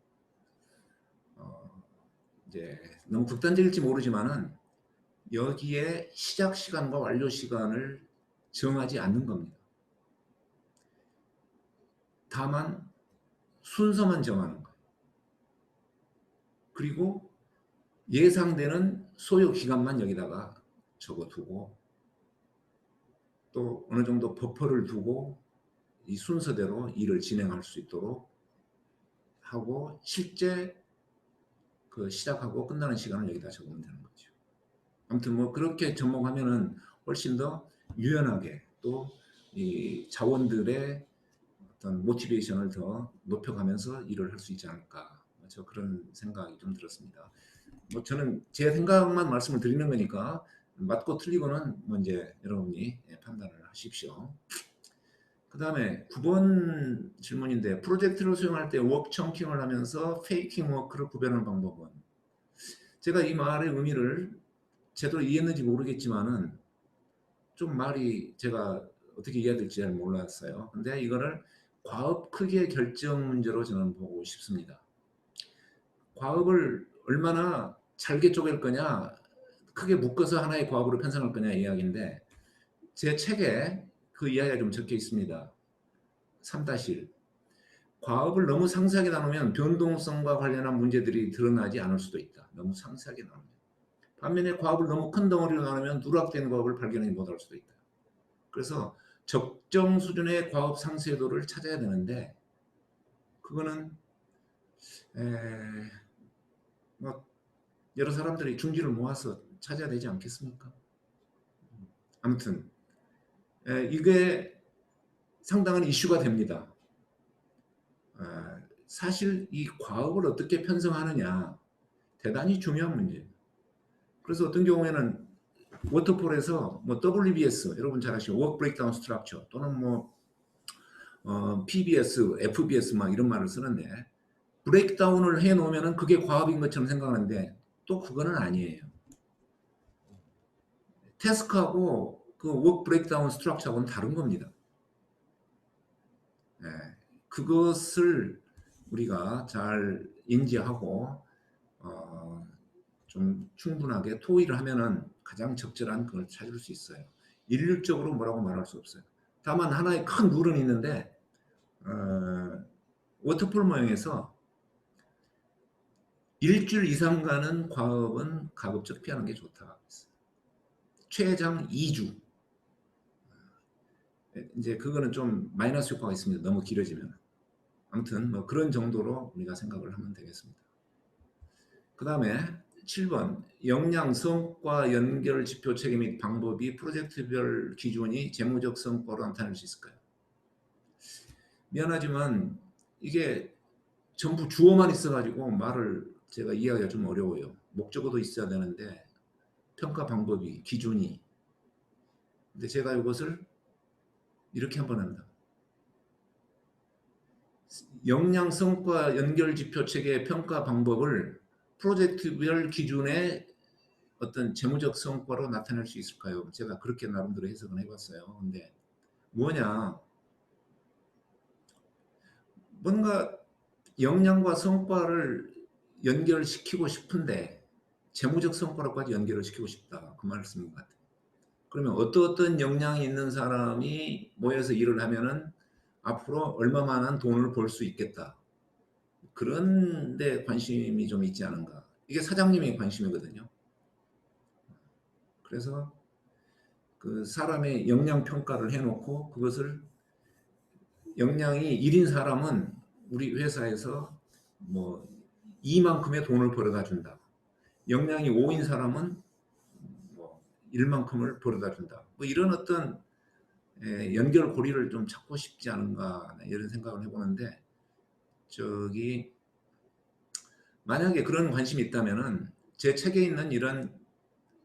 이제 너무 극단적일지 모르지만은 여기에 시작 시간과 완료 시간을 정하지 않는 겁니다. 다만 순서만 정하는 거예요. 그리고 예상되는 소요 기간만 여기다가 적어두고 또 어느 정도 버퍼를 두고 이 순서대로 일을 진행할 수 있도록 하고, 실제 그 시작하고 끝나는 시간을 여기다 적으면 되는 거죠. 아무튼 뭐 그렇게 접목하면은 훨씬 더 유연하게 또 이 자원들의 어떤 모티베이션을 더 높여가면서 일을 할 수 있지 않을까, 저 그런 생각이 좀 들었습니다. 뭐 저는 제 생각만 말씀을 드리는 거니까 맞고 틀리고는 뭐 이제 여러분이 판단을 하십시오. 그 다음에 9번 질문인데, 프로젝트를 수행할 때 워크 청킹을 하면서 페이킹 워크를 구별하는 방법은? 제가 이 말의 의미를 제대로 이해했는지 모르겠지만은 좀 말이 제가 어떻게 이해해야 될지 잘 몰랐어요. 근데 이거를 과업 크기의 결정 문제로 저는 보고 싶습니다. 과업을 얼마나 잘게 쪼갤 거냐, 크게 묶어서 하나의 과업으로 편성할 거냐 이야기인데, 제 책에 그 이야기가 좀 적혀 있습니다. 3-1. 과업을 너무 상세하게 나누면 변동성과 관련한 문제들이 드러나지 않을 수도 있다. 너무 상세하게 나누면. 반면에 과업을 너무 큰 덩어리로 나누면 누락된 과업을 발견하지 못할 수도 있다. 그래서 적정 수준의 과업 상세도를 찾아야 되는데, 그거는 뭐 여러 사람들이 중지를 모아서 찾아야 되지 않겠습니까? 아무튼 이게 상당한 이슈가 됩니다. 사실 이 과업을 어떻게 편성하느냐 대단히 중요한 문제예요. 그래서 어떤 경우에는 워터폴에서 뭐 WBS 여러분 잘 아시죠? Work Breakdown Structure 또는 뭐 PBS, FBS 막 이런 말을 쓰는데 브레이크다운을 해 놓으면은 그게 과업인 것처럼 생각하는데 또 그거는 아니에요. 태스크하고 그 워크 브레이크다운 스트럭처하고는 다른 겁니다. 네, 그것을 우리가 잘 인지하고 좀 충분하게 토의를 하면은 가장 적절한 그걸 찾을 수 있어요. 일률적으로 뭐라고 말할 수 없어요. 다만 하나의 큰 룰은 있는데 워터폴 모형에서 일주일 이상 가는 과업은 가급적 피하는 게 좋다. 최장 2주. 이제 그거는 좀 마이너스 효과가 있습니다. 너무 길어지면. 아무튼 뭐 그런 정도로 우리가 생각을 하면 되겠습니다. 그 다음에 7번 역량, 성과, 연결, 지표, 체계 및 방법이 프로젝트별 기준이 재무적 성과로 나타낼 수 있을까요? 미안하지만 이게 전부 주어만 있어가지고 말을 제가 이해하기가 좀 어려워요. 목적어도 있어야 되는데 평가 방법이, 기준이. 근데 제가 이것을 이렇게 한번 합니다. 역량, 성과, 연결, 지표, 체계, 평가 방법을 프로젝트별 기준의 어떤 재무적 성과로 나타낼 수 있을까요? 제가 그렇게 나름대로 해석을 해봤어요. 근데 뭐냐, 뭔가 역량과 성과를 연결시키고 싶은데 재무적 성과로까지 연결을 시키고 싶다. 그 말씀인 것 같아요. 그러면 어떤 역량이 있는 사람이 모여서 일을 하면은 앞으로 얼마만한 돈을 벌 수 있겠다. 그런 데 관심이 좀 있지 않은가. 이게 사장님의 관심이거든요. 그래서 그 사람의 역량 평가를 해놓고 그것을 역량이 1인 사람은 우리 회사에서 뭐 이만큼의 돈을 벌어다 준다. 역량이 5인 사람은 뭐 일만큼을 벌어다 준다. 뭐 이런 어떤 연결고리를 좀 찾고 싶지 않은가 이런 생각을 해보는데 저기 만약에 그런 관심이 있다면은 제 책에 있는 이런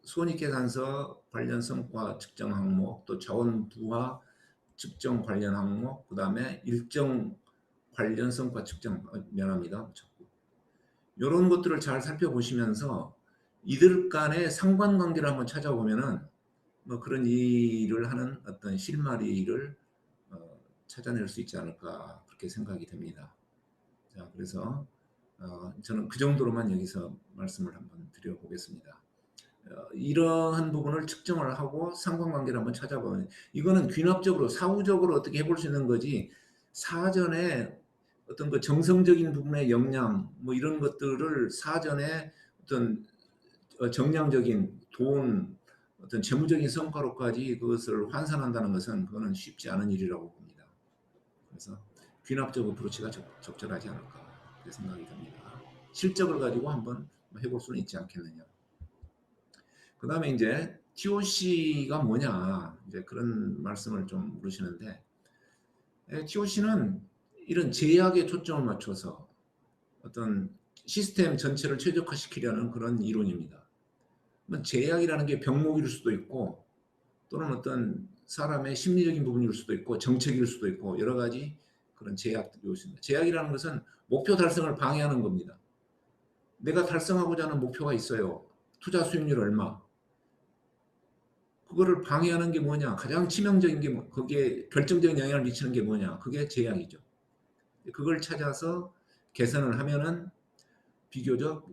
손익계산서 관련 성과 측정 항목 또 자원 부하 측정 관련 항목 그 다음에 일정 관련 성과 측정 미안합니다. 이런 것들을 잘 살펴보시면서 이들 간의 상관관계를 한번 찾아보면은 뭐 그런 일을 하는 어떤 실마리를 찾아낼 수 있지 않을까 그렇게 생각이 됩니다. 자, 그래서 저는 그 정도로만 여기서 말씀을 한번 드려보겠습니다. 이러한 부분을 측정을 하고 상관관계를 한번 찾아보면 이거는 귀납적으로 사후적으로 어떻게 해볼 수 있는 거지 사전에 어떤 그 정성적인 부분의 역량 뭐 이런 것들을 사전에 어떤 정량적인 돈 어떤 재무적인 성과로까지 그것을 환산한다는 것은 그거는 쉽지 않은 일이라고 봅니다. 그래서 귀납적 어프로치가 적절하지 않을까 그렇게 생각이 듭니다. 실적을 가지고 한번 해볼 수는 있지 않겠느냐. 그 다음에 이제 TOC가 뭐냐 이제 그런 말씀을 좀 물으시는데 TOC는 이런 제약에 초점을 맞춰서 어떤 시스템 전체를 최적화시키려는 그런 이론입니다. 제약이라는 게 병목일 수도 있고 또는 어떤 사람의 심리적인 부분일 수도 있고 정책일 수도 있고 여러 가지 그런 제약들이 있습니다. 제약이라는 것은 목표 달성을 방해하는 겁니다. 내가 달성하고자 하는 목표가 있어요. 투자 수익률 얼마. 그거를 방해하는 게 뭐냐. 가장 치명적인 게 거기에 결정적인 영향을 미치는 게 뭐냐. 그게 제약이죠. 그걸 찾아서 개선을 하면은 비교적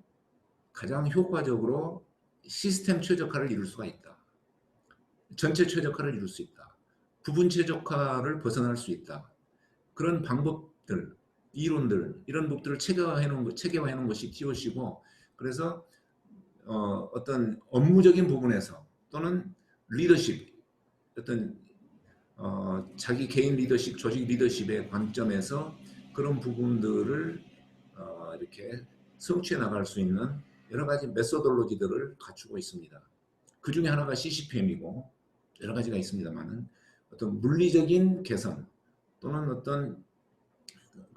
가장 효과적으로 시스템 최적화를 이룰 수가 있다. 전체 최적화를 이룰 수 있다. 부분 최적화를 벗어날 수 있다. 그런 방법들, 이론들 이런 것들을 체계화해 놓은 것이 TOC고 그래서 어떤 업무적인 부분에서 또는 리더십 어떤 자기 개인 리더십, 조직 리더십의 관점에서 그런 부분들을 이렇게 성취해 나갈 수 있는 여러 가지 메소돌로지들을 갖추고 있습니다. 그 중에 하나가 CCPM이고 여러 가지가 있습니다만은 어떤 물리적인 개선 또는 어떤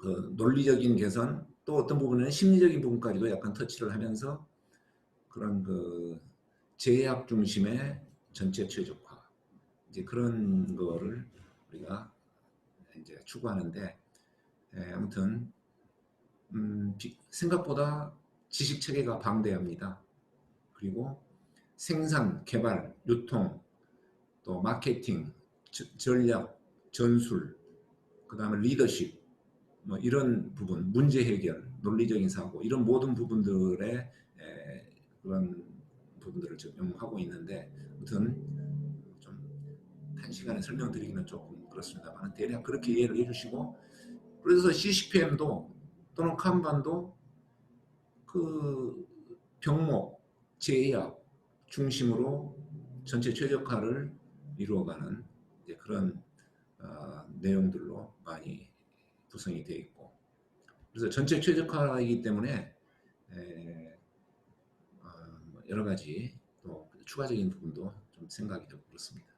그 논리적인 개선, 또 어떤 부분에는 심리적인 부분까지도 약간 터치를 하면서 그런 그 제약 중심의 전체 최적화, 이제 그런 거를 우리가 이제 추구하는데, 아무튼 생각보다 지식 체계가 방대합니다. 그리고 생산, 개발, 유통, 또 마케팅, 전략, 전술, 그 다음에 리더십, 뭐 이런 부분, 문제 해결, 논리적인 사고, 이런 모든 부분들의 그런 부분들을 지금 하고 있는데, 아무튼 좀 단시간에 설명드리기는 조금 그렇습니다만 대략 그렇게 이해를 해주시고, 그래서 CCPM도 또는 칸반도 그 병목, 제약 중심으로 전체 최적화를 이루어가는 이제 그런 내용들로 많이 구성이 되어 있고, 그래서 전체 최적화이기 때문에 여러 가지 또 추가적인 부분도 좀 생각이 되고 그렇습니다.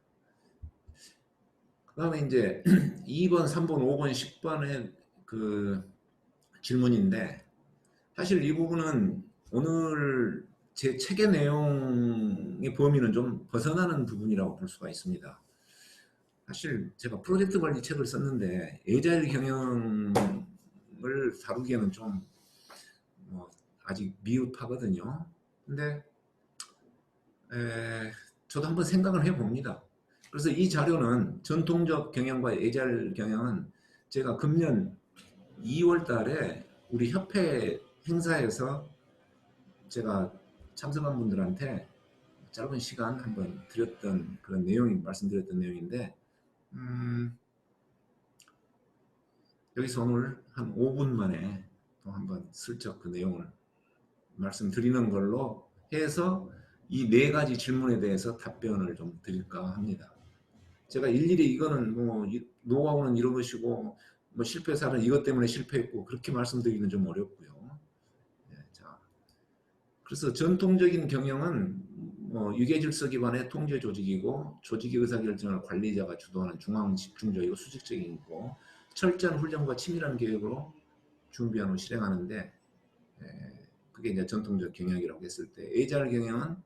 그 다음에 이제 2번, 3번, 5번, 10번의 그 질문인데, 사실 이 부분은 오늘 제 책의 내용의 범위는 좀 벗어나는 부분이라고 볼 수가 있습니다. 사실 제가 프로젝트 관리 책을 썼는데 에자일 경영을 다루기에는 좀 뭐 아직 미흡하거든요. 근데 저도 한번 생각을 해봅니다. 그래서 이 자료는 전통적 경영과 에자일 경영은 제가 금년 2월 달에 우리 협회 행사에서 제가 참석한 분들한테 짧은 시간 한번 드렸던 그런 내용이 말씀드렸던 내용인데, 여기서 오늘 한 5분 만에 또 한번 슬쩍 그 내용을 말씀드리는 걸로 해서 이 네 가지 질문에 대해서 답변을 좀 드릴까 합니다. 제가 일일이 이거는 뭐 노하우는 이런 것이고 뭐 실패 사례는 이것 때문에 실패했고 그렇게 말씀드리기는 좀 어렵고요. 네, 자, 그래서 전통적인 경영은 뭐 유계질서 기반의 통제 조직이고, 조직의 의사결정을 관리자가 주도하는 중앙 집중적이고 수직적이고, 철저한 훈련과 치밀한 계획으로 준비한 후 실행하는데, 그게 이제 전통적 경영이라고 했을 때, 에이자일 경영은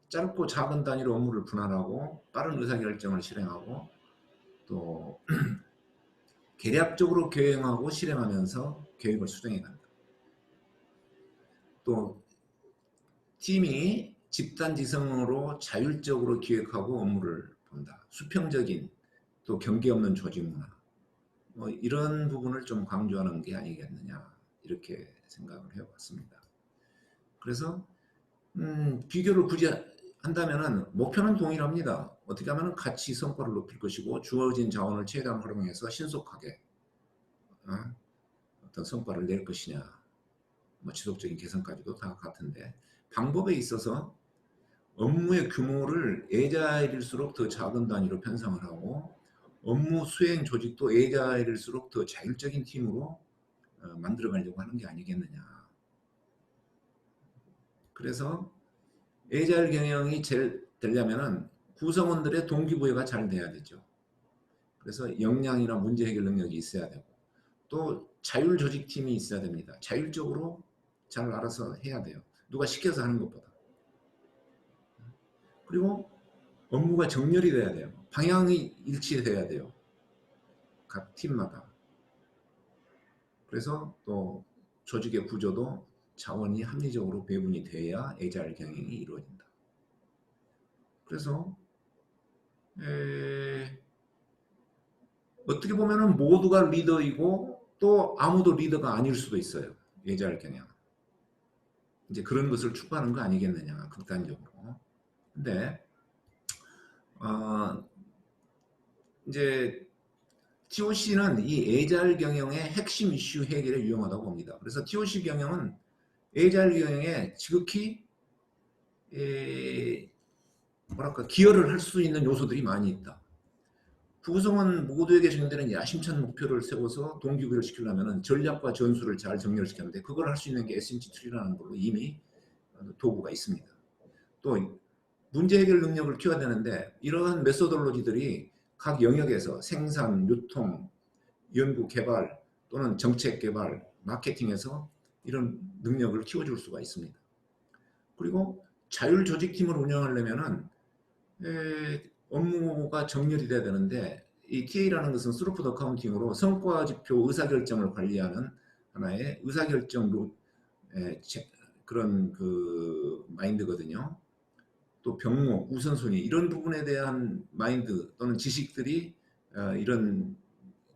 짧고 작은 단위로 업무를 분할하고 빠른 의사결정을 실행하고, 또 계략적으로 계획하고 실행하면서 계획을 수정해 간다. 또 팀이 집단지성으로 자율적으로 기획하고 업무를 본다. 수평적인 또 경계 없는 조직 문화, 뭐 이런 부분을 좀 강조하는 게 아니겠느냐, 이렇게 생각을 해봤습니다. 그래서 비교를 굳이 한다면은 목표는 동일합니다. 어떻게 하면 가치 성과를 높일 것이고 주어진 자원을 최대한 활용해서 신속하게 어떤 성과를 낼 것이냐, 뭐 지속적인 개선까지도 다 같은데, 방법에 있어서 업무의 규모를 에자일일수록 더 작은 단위로 편성을 하고, 업무 수행 조직도 에자일일수록 더 자율적인 팀으로 만들어가려고 하는 게 아니겠느냐. 그래서 에자일 경영이 되려면은 구성원들의 동기부여가 잘 돼야 되죠. 그래서 역량이나 문제 해결 능력이 있어야 되고, 또 자율 조직팀이 있어야 됩니다. 자율적으로 잘 알아서 해야 돼요. 누가 시켜서 하는 것보다. 그리고 업무가 정렬이 돼야 돼요. 방향이 일치돼야 돼요. 각 팀마다. 그래서 또 조직의 구조도 자원이 합리적으로 배분이 돼야 에자일 경영이 이루어진다. 그래서 어떻게 보면은 모두가 리더이고 또 아무도 리더가 아닐 수도 있어요. 에자일 경영. 이제 그런 것을 추구하는 거 아니겠느냐, 극단적으로. 근데 이제 TOC는 이 에자일 경영의 핵심 이슈 해결에 유용하다고 봅니다. 그래서 TOC 경영은 에자일 경영에 지극히 뭐랄까 기여를 할 수 있는 요소들이 많이 있다. 구성원 모두에게 적용되는 야심찬 목표를 세워서 동기부여를 시키려면 전략과 전술을 잘 정렬시켰는데, 그걸 할 수 있는 게 SMG2라는 걸로 이미 도구가 있습니다. 또 문제 해결 능력을 키워야 되는데, 이러한 메소돌로지들이 각 영역에서 생산, 유통, 연구, 개발, 또는 정책 개발, 마케팅에서 이런 능력을 키워줄 수가 있습니다. 그리고 자율조직팀을 운영하려면은 업무가 정렬이 돼야 되는데, 이 TA라는 것은 스루풋 어카운팅으로 성과지표 의사결정을 관리하는 하나의 의사결정 그런 그 마인드거든요. 또 병목, 우선순위 이런 부분에 대한 마인드 또는 지식들이 이런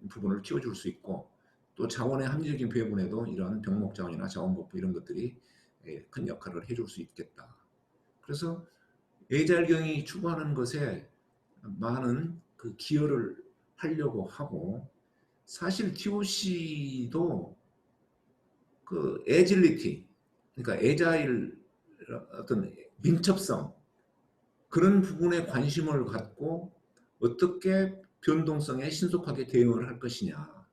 부분을 키워줄 수 있고, 또 자원의 합리적인 배분에도 이런 병목 자원이나 자원버프 이런 것들이 큰 역할을 해줄 수 있겠다. 그래서 에이자일 경영이 추구하는 것에 많은 그 기여를 하려고 하고, 사실 TOC도 그 에질리티, 그러니까 에자일 어떤 민첩성 그런 부분에 관심을 갖고 어떻게 변동성에 신속하게 대응을 할 것이냐,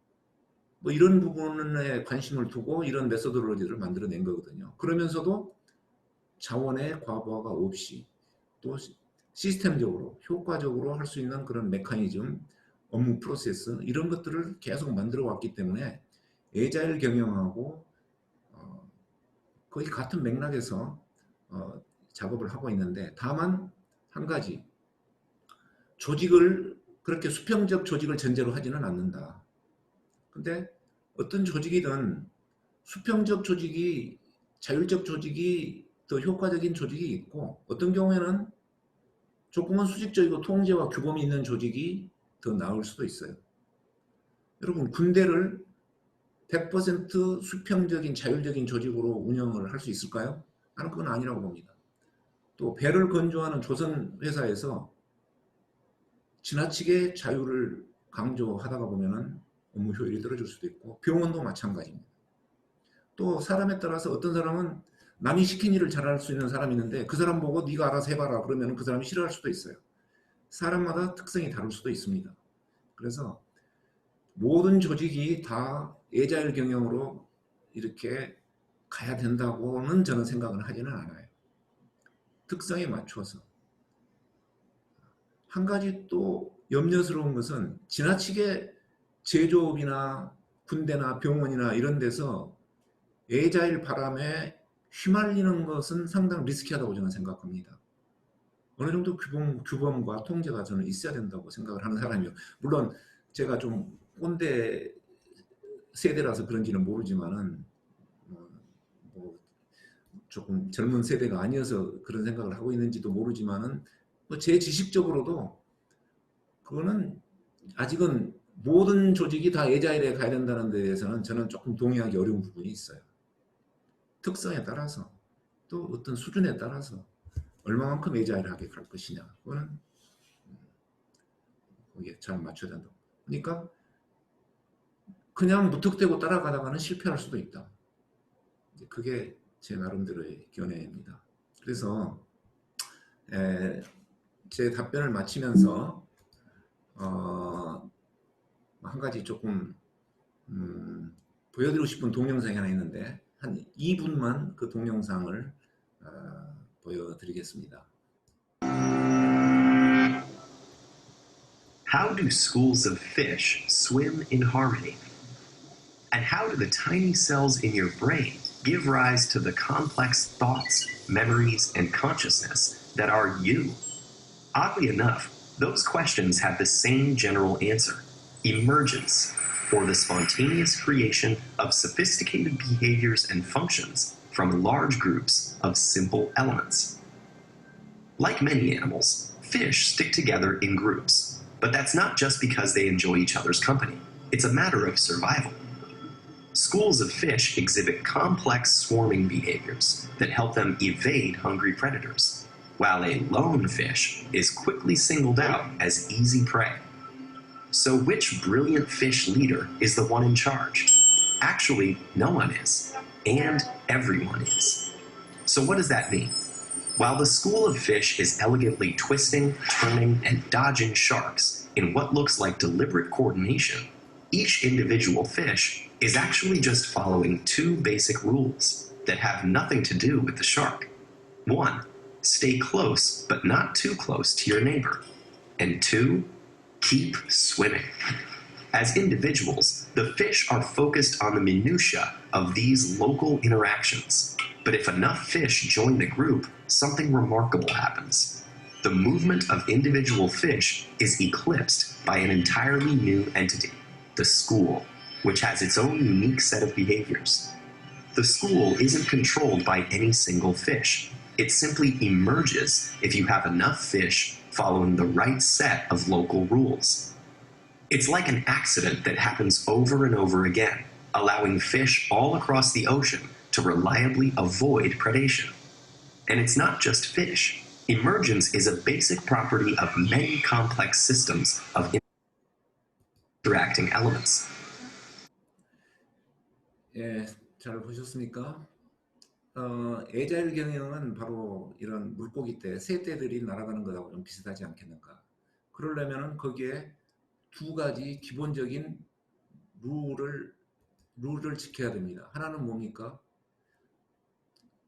뭐 이런 부분에 관심을 두고 이런 메소드로지를 만들어낸 거거든요. 그러면서도 자원의 과부하가 없이 또 시스템적으로 효과적으로 할 수 있는 그런 메커니즘, 업무 프로세스 이런 것들을 계속 만들어 왔기 때문에 에자일 경영하고 거의 같은 맥락에서 작업을 하고 있는데, 다만 한 가지, 조직을 그렇게 수평적 조직을 전제로 하지는 않는다. 근데 어떤 조직이든 수평적 조직이, 자율적 조직이 더 효과적인 조직이 있고, 어떤 경우에는 조금은 수직적이고 통제와 규범이 있는 조직이 더 나을 수도 있어요. 여러분, 군대를 100% 수평적인 자율적인 조직으로 운영을 할 수 있을까요? 나는 그건 아니라고 봅니다. 또 배를 건조하는 조선 회사에서 지나치게 자유를 강조하다가 보면은 업무 효율이 떨어질 수도 있고, 병원도 마찬가지입니다. 또 사람에 따라서 어떤 사람은 남이 시킨 일을 잘할 수 있는 사람이 있는데 그 사람 보고 네가 알아서 해봐라 그러면 그 사람이 싫어할 수도 있어요. 사람마다 특성이 다를 수도 있습니다. 그래서 모든 조직이 다 에자일 경영으로 이렇게 가야 된다고는 저는 생각은 하지는 않아요. 특성에 맞춰서. 한 가지 또 염려스러운 것은 지나치게 제조업이나 군대나 병원이나 이런 데서 에자일 바람에 휘말리는 것은 상당히 리스키하다고 저는 생각합니다. 어느 정도 규범과 통제가 저는 있어야 된다고 생각을 하는 사람이요. 물론 제가 좀 꼰대 세대라서 그런지는 모르지만은 뭐 조금 젊은 세대가 아니어서 그런 생각을 하고 있는지도 모르지만은 제 지식적으로도 그거는 아직은 모든 조직이 다 에자일에 가야 된다는 데 대해서는 저는 조금 동의하기 어려운 부분이 있어요. 특성에 따라서 또 어떤 수준에 따라서 얼마만큼 에자일하게 갈 것이냐, 그거는 거기에 잘 맞춰야 된다. 그러니까 그냥 무턱대고 따라가다가는 실패할 수도 있다. 그게 제 나름대로의 견해입니다. 그래서 제 답변을 마치면서 한 가지 조금 보여드리고 싶은 동영상이 하나 있는데 한 2분만 그 동영상을 보여드리겠습니다. How do schools of fish swim in harmony? And how do the tiny cells in your brain give rise to the complex thoughts, memories, and consciousness that are you? Oddly enough, those questions have the same general answer: emergence, or the spontaneous creation of sophisticated behaviors and functions from large groups of simple elements. Like many animals, fish stick together in groups, but that's not just because they enjoy each other's company. It's a matter of survival. Schools of fish exhibit complex swarming behaviors that help them evade hungry predators, while a lone fish is quickly singled out as easy prey. So which brilliant fish leader is the one in charge? Actually, no one is, and everyone is. So what does that mean? While the school of fish is elegantly twisting, turning, and dodging sharks in what looks like deliberate coordination, each individual fish is actually just following two basic rules that have nothing to do with the shark. 1, stay close but not too close to your neighbor. And 2, keep swimming. As individuals, the fish are focused on the minutiae of these local interactions. But if enough fish join the group, something remarkable happens. The movement of individual fish is eclipsed by an entirely new entity, the school, which has its own unique set of behaviors. The school isn't controlled by any single fish. It simply emerges if you have enough fish following the right set of local rules. It's like an accident that happens over and over again, allowing fish all across the ocean to reliably avoid predation. And it's not just fish. Emergence is a basic property of many complex systems of interacting elements. 예, 잘 보셨습니까? 에자일 경영은 바로 이런 물고기 떼, 새떼들이 날아가는 것하고 좀 비슷하지 않겠는가? 그러려면 거기에 두 가지 기본적인 룰을 지켜야 됩니다. 하나는 뭡니까?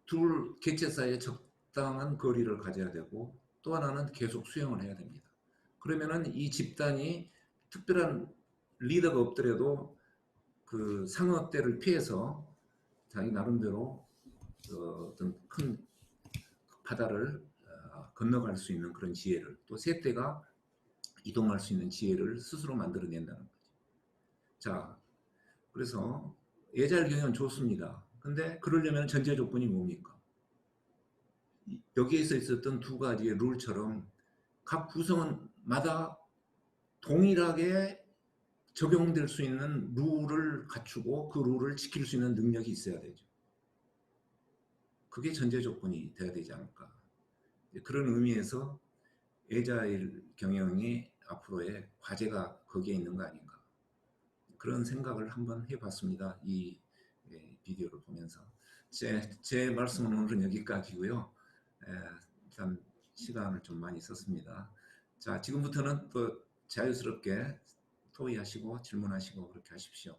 둘 객체 사이에 적당한 거리를 가져야 되고, 또 하나는 계속 수영을 해야 됩니다. 그러면은 이 집단이 특별한 리더가 없더라도 그 상어 떼를 피해서 자기 나름대로 어떤 큰 바다를 건너갈 수 있는 그런 지혜를, 또 새떼가 이동할 수 있는 지혜를 스스로 만들어낸다는 거죠. 자, 그래서 예잘 경영은 좋습니다. 근데 그러려면 전제 조건이 뭡니까? 여기에서 있었던 두 가지의 룰처럼 각 구성원마다 동일하게 적용될 수 있는 룰을 갖추고 그 룰을 지킬 수 있는 능력이 있어야 되죠. 그게 전제 조건이 돼야 되지 않을까. 그런 의미에서 에자일 경영이 앞으로의 과제가 거기에 있는 거 아닌가. 그런 생각을 한번 해봤습니다. 이 비디오를 보면서. 제 말씀은 오늘은 여기까지고요. 일단 시간을 좀 많이 썼습니다. 자, 지금부터는 또 자유스럽게 토의하시고 질문하시고 그렇게 하십시오.